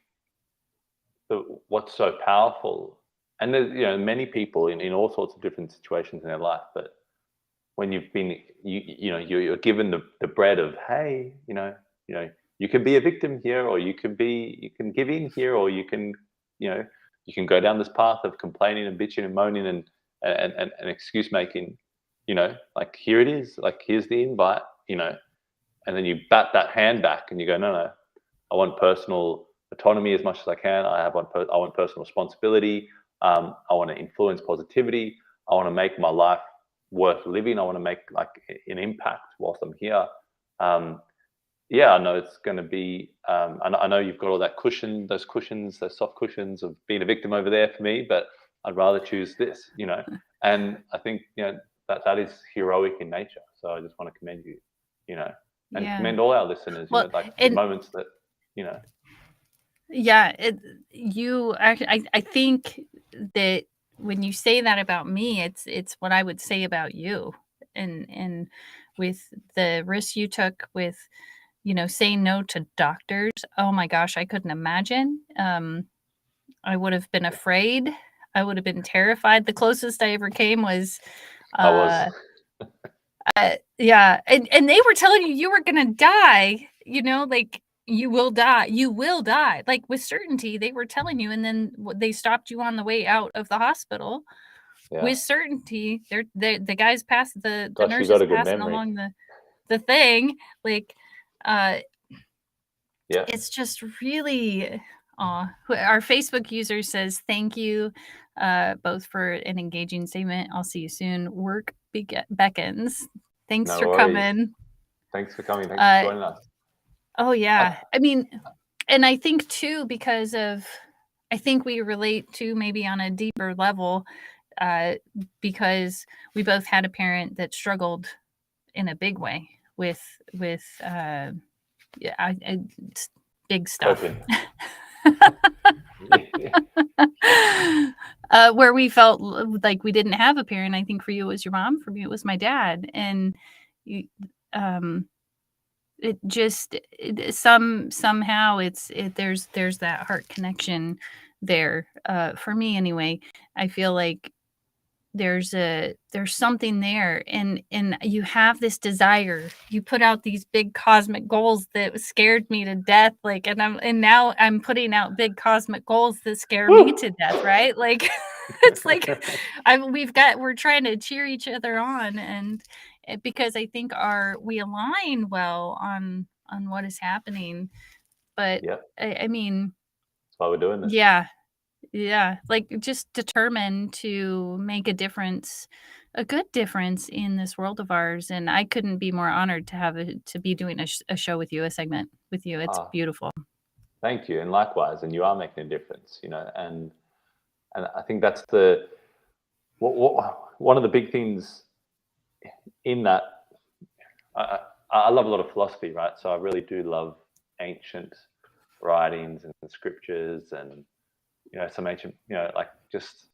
what's so powerful, and there's many people in all sorts of different situations in their life, but when you've been you're given the bread of, hey, you can be a victim here, or you can give in here, or you can go down this path of complaining and bitching and moaning and excuse making, like here it is, like here's the invite, and then you bat that hand back and you go, no, I want personal autonomy as much as I can. I want personal responsibility. I want to influence positivity. I want to make my life worth living. I want to make like an impact whilst I'm here. Yeah, I know it's going to be. I know you've got all that cushion, those soft cushions of being a victim over there for me, but I'd rather choose this, And I think that is heroic in nature. So I just want to commend you, and commend all our listeners. Well, like the moments that, Yeah, you actually, I think that when you say that about me, it's what I would say about you, and with the risks you took with, saying no to doctors. Oh my gosh, I couldn't imagine. I would have been afraid. I would have been terrified. The closest I ever came was, I was. yeah, and they were telling you were gonna die. Like you will die. You will die. Like with certainty, they were telling you, and then they stopped you on the way out of the hospital. Yeah. With certainty, the guys passed the Gosh, you nurses got a good passing memory. along the thing. Like, Yeah. it's just really. Our Facebook user says thank you, both for an engaging statement. I'll see you soon. Work beckons. Thanks No for worries. coming. Thanks for coming. Thanks for joining us. Oh yeah. I mean, and I think too, because I think we relate to maybe on a deeper level, because we both had a parent that struggled in a big way with big stuff. Where we felt like we didn't have a parent. I think for you it was your mom. For me it was my dad, and you, it just somehow there's that heart connection there. For me anyway, I feel like there's something there, and you have this desire. You put out these big cosmic goals that scared me to death, like, and now I'm putting out big cosmic goals that scare me to death, right? Like it's like we're trying to cheer each other on, and because I think we align well on what is happening. But yeah, I mean, that's why we're doing this. Yeah, like just determined to make a difference, a good difference in this world of ours. And I couldn't be more honored to be doing a show with you, a segment with you. It's beautiful. Thank you, and likewise. And you are making a difference, and I think that's one of the big things in that. I love a lot of philosophy, right? So I really do love ancient writings and scriptures, and some ancient, like just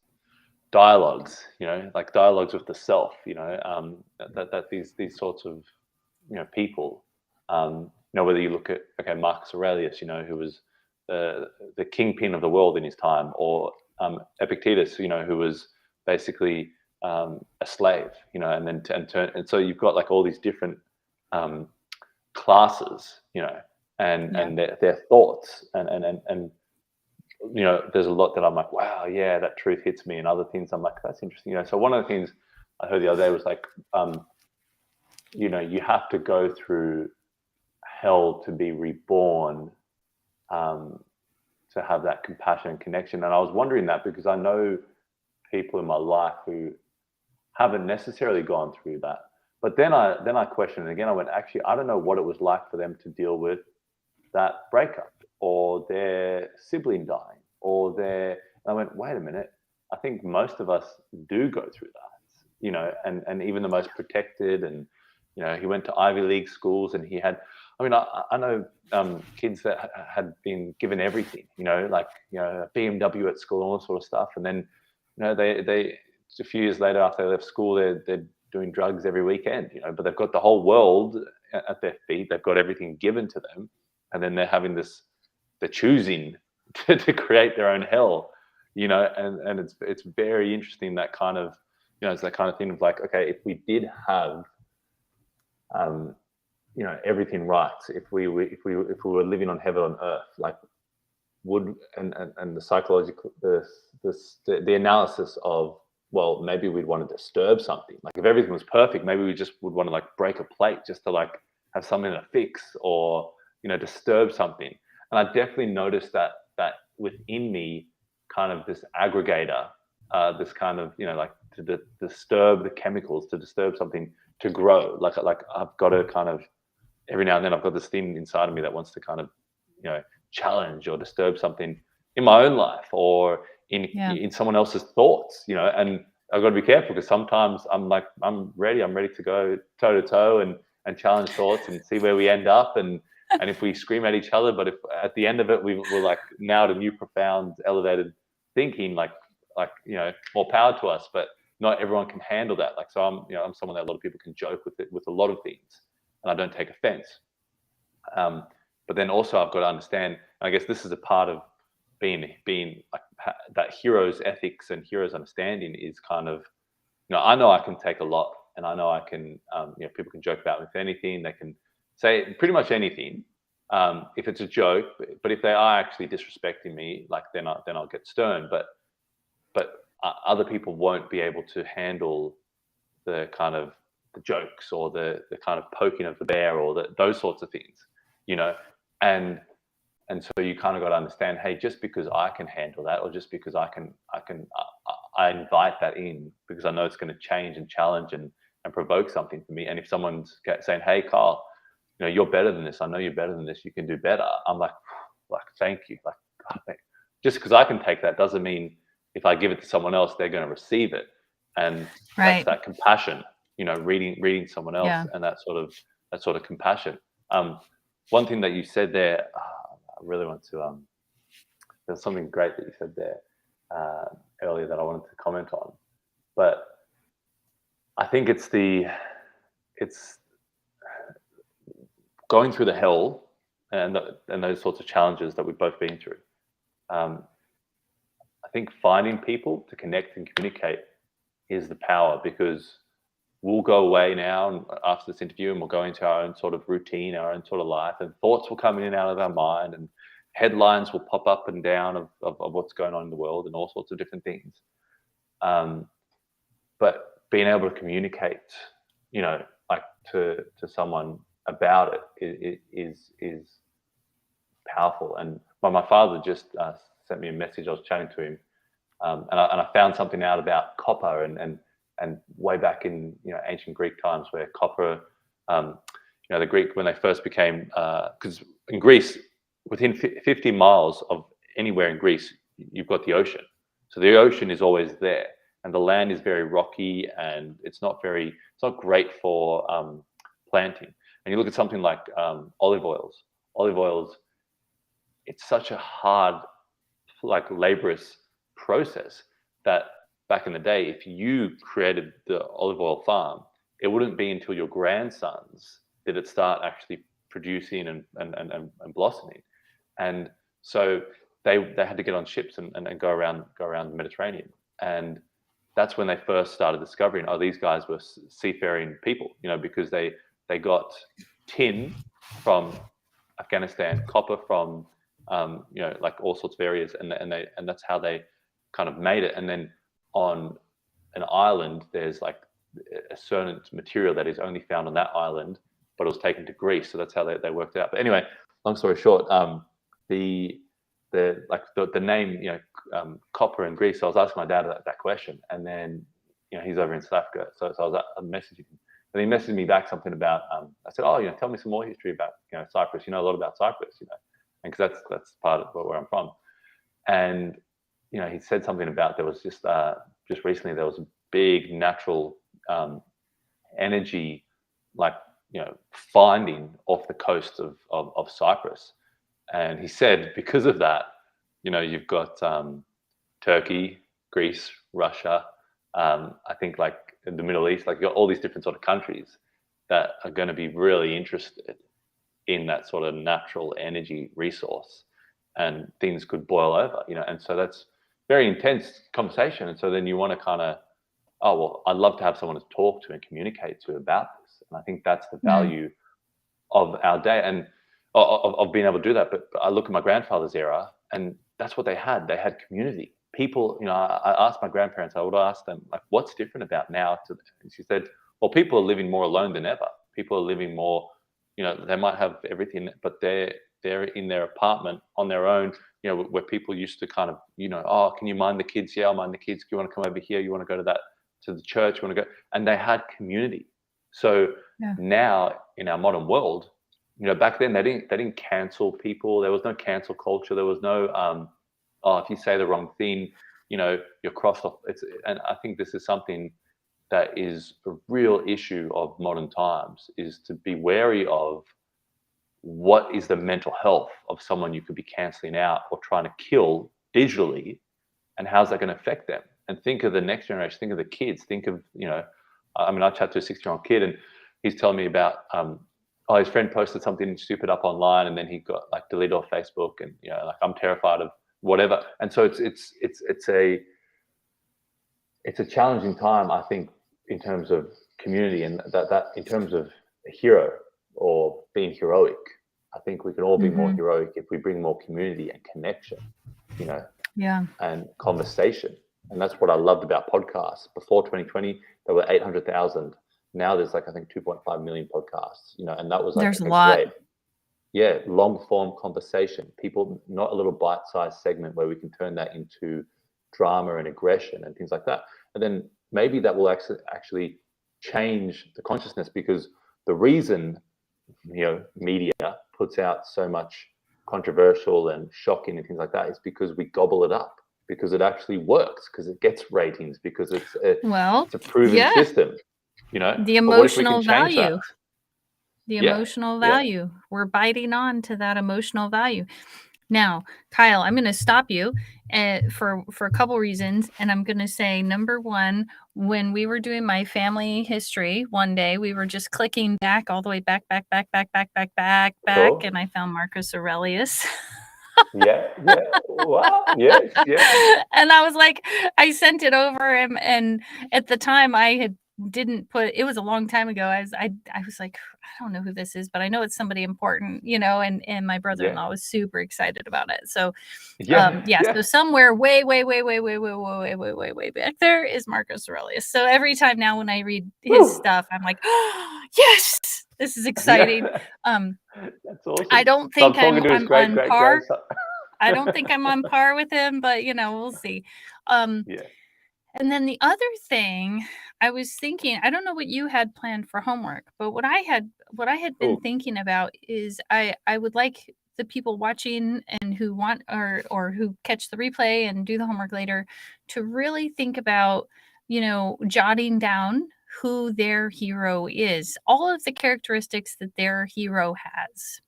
dialogues, like dialogues with the self, that these sorts of, people, whether you look at Marcus Aurelius, who was the kingpin of the world in his time, or Epictetus, who was basically a slave, and so you've got like all these different classes, and their thoughts, and there's a lot that I'm like, wow, yeah, that truth hits me, and other things I'm like, that's interesting. So one of the things I heard the other day was like, you have to go through hell to be reborn, to to have that compassion and connection. And I was wondering that because I know people in my life who haven't necessarily gone through that. But then I questioned it again. I went, actually, I don't know what it was like for them to deal with that breakup or their sibling dying or their. And I went, wait a minute. I think most of us do go through that, and even the most protected. And he went to Ivy League schools, and he had. I mean, I know kids that had been given everything, like a BMW at school and all that sort of stuff, and then they a few years later after they left school, they're doing drugs every weekend, but they've got the whole world at their feet. They've got everything given to them, and then they're having they're choosing to create their own hell, and it's very interesting, that kind of, it's that kind of thing of like, okay, if we did have, everything right, if we were living on heaven on earth, like would, and the psychological, the analysis of, well, maybe we'd want to disturb something. Like if everything was perfect, maybe we just would want to like break a plate just to like have something to fix, or disturb something. And I definitely noticed that within me, kind of this aggregator, this kind of like to disturb the chemicals, to disturb something to grow. Like I've got to kind of, every now and then I've got this thing inside of me that wants to kind of challenge or disturb something in my own life or in someone else's thoughts, and I've got to be careful because sometimes I'm ready to go toe to toe and challenge thoughts and see where we end up, and if we scream at each other, but if at the end of it we're like now at a new profound elevated thinking, like more power to us. But not everyone can handle that. Like, so I'm someone that a lot of people can joke with a lot of things, and I don't take offense. But then also I've got to understand, and I guess this is a part of being like that hero's ethics and hero's understanding is kind of, I know I can take a lot, and I know I can, people can joke about me with anything. They can say pretty much anything, if it's a joke. But if they are actually disrespecting me, like then I'll get stern. But other people won't be able to handle the kind of the jokes or the kind of poking of the bear or those sorts of things, and so you kind of got to understand, hey, just because I can handle that, or just because I invite that in because I know it's going to change and challenge and provoke something for me. And if someone's saying, hey, Carl, you're better than this. I know you're better than this. You can do better. I'm like, thank you. Like, just because I can take that doesn't mean if I give it to someone else, they're going to receive it. And that's that compassion, reading someone else, and that sort of compassion. One thing that you said there, I really want to, there's something great that you said there earlier that I wanted to comment on, but I think it's going through the hell and those sorts of challenges that we've both been through. I think finding people to connect and communicate is the power, because we'll go away now after this interview and we'll go into our own sort of routine, our own sort of life, and thoughts will come in and out of our mind, and headlines will pop up and down of what's going on in the world and all sorts of different things. But being able to communicate, like to someone about it is powerful. And my father just sent me a message. I was chatting to him, and I found something out about copper and way back in ancient Greek times, where copper, the Greek, when they first became, because in Greece, within 50 miles of anywhere in Greece, you've got the ocean. So the ocean is always there, and the land is very rocky, and it's not great for planting. And you look at something like olive oils. Olive oils, it's such a hard, like laborious process that back in the day, if you created the olive oil farm, it wouldn't be until your grandsons did it start actually producing and blossoming. And so they had to get on ships and go around the Mediterranean. And that's when they first started discovering, these guys were seafaring people, because they got tin from Afghanistan, copper from like all sorts of areas, and that's how they kind of made it. And then on an island, there's like a certain material that is only found on that island, but it was taken to Greece, so that's how they worked it out. But anyway, long story short, the name, copper in Greece. So I was asking my dad that question, and then he's over in South Africa, so I was messaging him, and he messaged me back something about. I said, oh, tell me some more history about Cyprus. You know a lot about Cyprus, and because that's part of where I'm from, and he said something about there was just recently there was a big natural energy finding off the coast of Cyprus. And he said because of that, you've got Turkey, Greece, Russia, I think like in the Middle East, like you've got all these different sort of countries that are going to be really interested in that sort of natural energy resource, and things could boil over, and so that's very intense conversation. And so then you want to kind of, oh, well, I'd love to have someone to talk to and communicate to about this. And I think that's the value of our day and of being able to do that. But I look at my grandfather's era, and that's what they had. They had community. People, I asked my grandparents, I would ask them, like, what's different about now? And she said, well, people are living more alone than ever. People are living more, they might have everything, but they're in their apartment on their own, where people used to kind of, oh, can you mind the kids? Yeah, I'll mind the kids. Do you want to come over here? You want to go to the church? You want to go? And they had community. So now in our modern world, back then they didn't cancel people. There was no cancel culture. There was no, oh, if you say the wrong thing, you're crossed off. And I think this is something that is a real issue of modern times, is to be wary of what is the mental health of someone you could be canceling out or trying to kill digitally, and how's that going to affect them? And think of the next generation, think of the kids, think of, I chat to a 6-year-old kid, and he's telling me about, his friend posted something stupid up online, and then he got like deleted off Facebook, and, I'm terrified of whatever. And so it's a challenging time, I think, in terms of community, and that in terms of a hero or being heroic. I think we can all be more heroic if we bring more community and connection, and conversation. And that's what I loved about podcasts. Before 2020, there were 800,000. Now there's I think 2.5 million podcasts, and that was there's a lot. Long form conversation. People, not a little bite-sized segment where we can turn that into drama and aggression and things like that. And then maybe that will actually change the consciousness, because the reason media puts out so much controversial and shocking and things like that is because we gobble it up, because it actually works, because it gets ratings, because it's a proven system. The emotional value. The emotional value. We're biting on to that emotional value. Now, Kyle, I'm going to stop you for a couple reasons. And I'm going to say, number one, when we were doing my family history, one day we were just clicking back all the way back. Cool. And I found Marcus Aurelius. Wow. Yes. And I was like, I sent it over him. And at the time didn't put, it was a long time ago. I was like, I don't know who this is, but I know it's somebody important, and my brother-in-law was super excited about it. So so somewhere way back there is Marcus Aurelius. So every time now when I read his stuff, I'm like, oh, yes, this is exciting. That's awesome. I don't think I'm on par. I don't think I'm on par with him, but we'll see. And then the other thing I was thinking, I don't know what you had planned for homework, but what I had been thinking about is I would like the people watching and who want or who catch the replay and do the homework later to really think about, jotting down who their hero is, all of the characteristics that their hero has.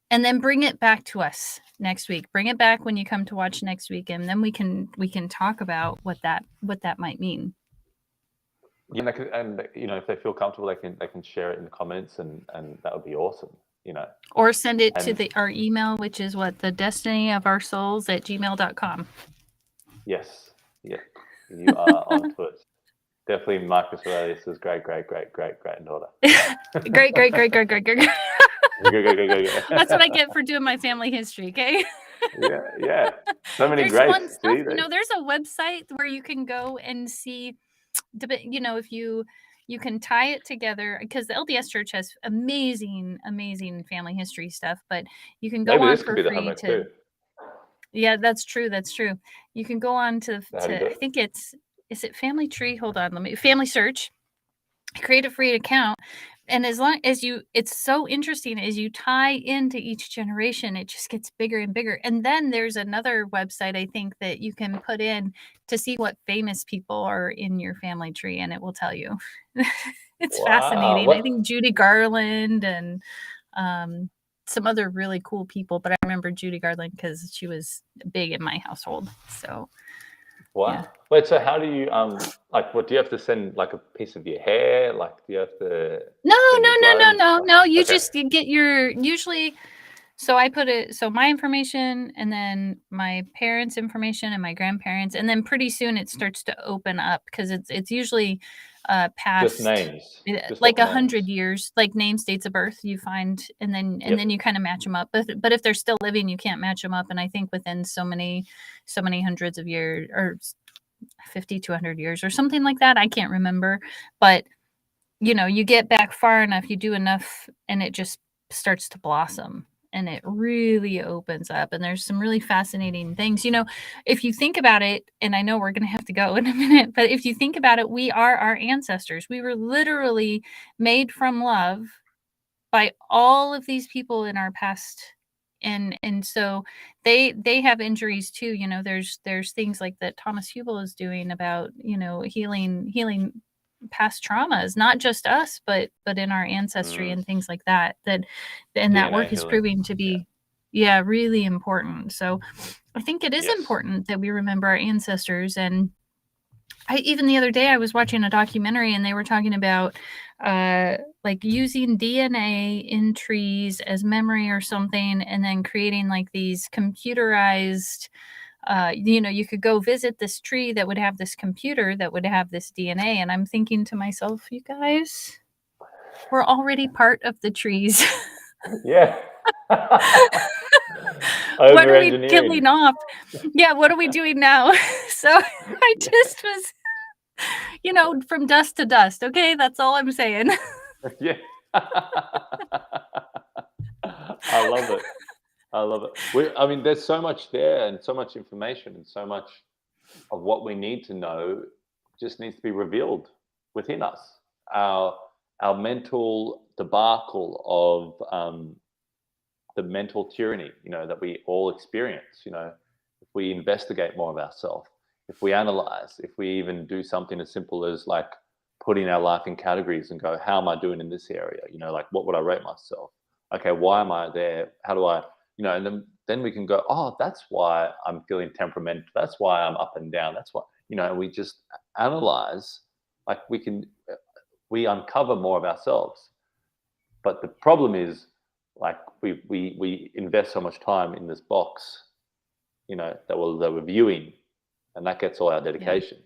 And then bring it back to us next week. Bring it back when you come to watch next week, and then we can talk about what that might mean. Yeah, and if they feel comfortable, they can share it in the comments, and that would be awesome. Or send it to our email, which is the destiny-of-our-souls@gmail.com. Yes. Yeah. You are onto it. Definitely Marcus Aurelius' great granddaughter. Great. That's what I get for doing my family history, okay? Yeah. So many great stuff. There's a website where you can go and see, if you you can tie it together because the LDS Church has amazing, amazing family history stuff, but you can go Maybe on this could for be the free homework to. too. Yeah, that's true, that's true. You can go on How do you do I it? think is it Family Tree? Hold on, let me Family Search. Create a free account, and as long as you it's so interesting as you tie into each generation, it just gets bigger and bigger. And then there's another website I think that you can put in to see what famous people are in your family tree, and it will tell you. It's Wow. fascinating. I What? think Judy Garland and um, some other really cool people, but I remember Judy Garland because she was big in my household. So yeah. Wow. Wait. So how do you like? What do you have to send? Like a piece of your hair? Like do you have to No, send no, your no, no, blood? no, Like no. You okay, just you get your usually. So I put it so my information and then my parents' information and my grandparents, and then pretty soon it starts to open up because it's usually just past names, just like off 100 years, like names, dates of birth you find, and Yep. then you kind of match them up. But if they're still living, you can't match them up. And I think within so many hundreds of years or 50 to 100 years or something like that, I can't remember. But you get back far enough, you do enough, and it just starts to blossom and it really opens up. And there's some really fascinating things. If you think about it, and I know we're going to have to go in a minute, but if you think about it, we are our ancestors. We were literally made from love by all of these people in our past. And so they have injuries too. There's things like that Thomas Hubel is doing about healing past traumas, not just us, but in our ancestry Mm, and things like that. And that DNA work is healing. proving to Yeah. be, yeah, really important. So I think it is Yes. important that we remember our ancestors. And even the other day I was watching a documentary and they were talking about like using DNA in trees as memory or something, and then creating like these computerized you could go visit this tree that would have this computer that would have this DNA. And I'm thinking to myself, you guys, we're already part of the trees. Yeah. What are Over we engineering. killing off? Yeah, what are we doing now? So I just was, from dust to dust. Okay, that's all I'm saying. Yeah. I love it. I love it. I mean, there's so much there and so much information and so much of what we need to know just needs to be revealed within us. Our our mental debacle of the mental tyranny, that we all experience. If we investigate more of ourselves, if we analyze, if we even do something as simple as like putting our life in categories and go, how am I doing in this area? Like what would I rate myself? Okay, why am I there? How do I, and then we can go, oh, that's why I'm feeling temperamental. That's why I'm up and down. That's why, we just analyze, like we uncover more of ourselves. But the problem is, like we invest so much time in this box, that we're viewing, and that gets all our Yeah, dedication.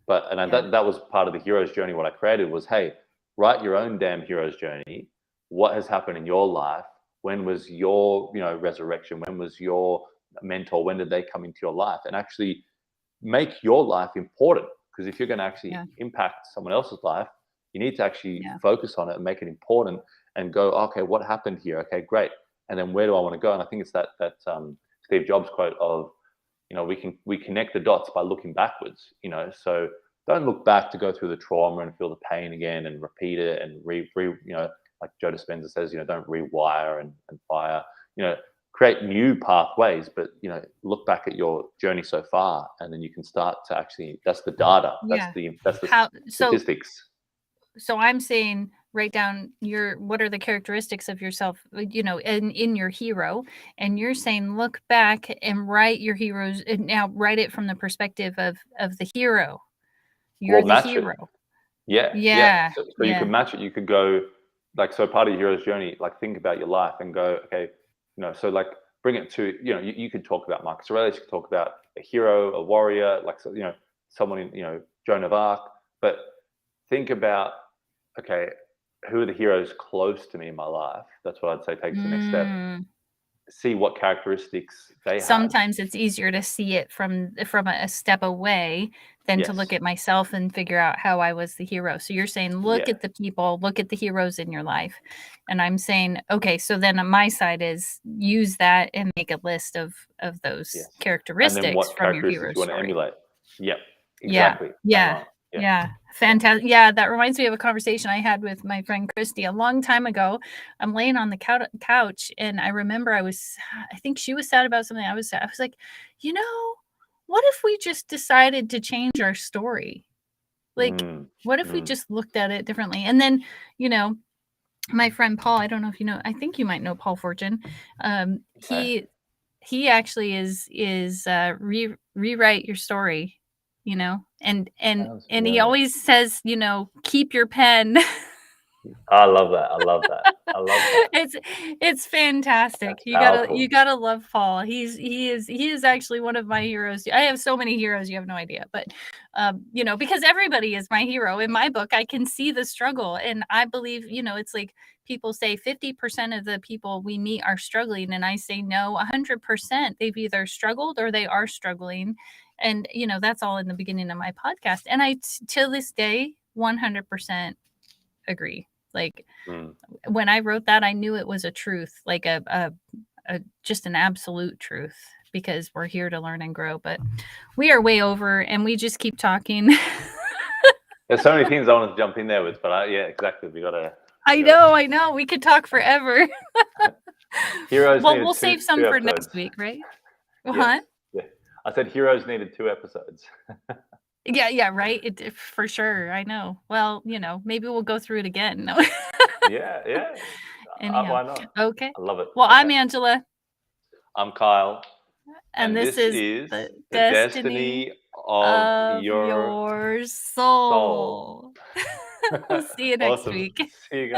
But yeah, that was part of the hero's journey. What I created was, hey, write your own damn hero's journey. What has happened in your life? When was your resurrection? When was your mentor? When did they come into your life? And actually make your life important. Because if you're going to actually yeah, impact someone else's life, you need to actually yeah, focus on it and make it important and go, okay, what happened here? Okay, great. And then where do I want to go? And I think it's that Steve Jobs quote of, we connect the dots by looking backwards. So don't look back to go through the trauma and feel the pain again and repeat it and like Joe Dispenza says, don't rewire and fire. You know, create new pathways, but look back at your journey so far, and then you can start to actually. That's the data. That's yeah. the How statistics. so I'm saying write down what are the characteristics of yourself, in your hero, and you're saying look back and write your heroes, and now write it from the perspective of the hero. You're Well, the match it. hero. Yeah, yeah. Yeah, So you yeah, can match it. You could go like, so part of your hero's journey, like think about your life and go, okay, so like bring it to, you could talk about Marcus Aurelius, you could talk about a hero, a warrior, like, so, someone in, Joan of Arc, but think about, okay, who are the heroes close to me in my life? That's what I'd say takes the next step. mm, see what characteristics they have. Sometimes it's easier to see it from a step away than to look Yes. at myself and figure out how I was the hero. So you're saying, look Yeah. at the people, look at the heroes in your life. And I'm saying, okay, so then on my side is use that and make a list of those Yes. And then characteristics what from your characteristics hero you want to story. emulate? Yep. Yeah. Exactly. Yeah. Yeah. Yeah. Fantastic. Yeah, that reminds me of a conversation I had with my friend Christy a long time ago. I'm laying on the couch and I remember I think she was sad about something. I was like, what if we just decided to change our story? Like, what if we just looked at it differently? And then, my friend Paul, I don't know if you know, I think you might know Paul Fortune. He actually is rewrite your story, and he always says, keep your pen. I love that. I love that. I love that. It's fantastic. That's You powerful. gotta love Paul. He is actually one of my heroes. I have so many heroes, you have no idea. But because everybody is my hero in my book, I can see the struggle, and I believe, it's like people say 50% of the people we meet are struggling, and I say no, 100%. They've either struggled or they are struggling, and that's all in the beginning of my podcast. And I till this day 100% agree. Like when I wrote that, I knew it was a truth, like a just an absolute truth, because we're here to learn and grow. But we are way over, and we just keep talking. There's so many things I want to jump in there with, but yeah, exactly. We gotta. I know. We could talk forever. Heroes. Well, we'll save some for next week, right? Yes. Yeah. I said heroes needed 2 episodes. Yeah, right. For sure. I know. Well, maybe we'll go through it again. No. Yeah. Anyhow. Why not? Okay. I love it. Well, I'm Angela. I'm Kyle. And this is the destiny of your soul. We'll see you next week. See you guys.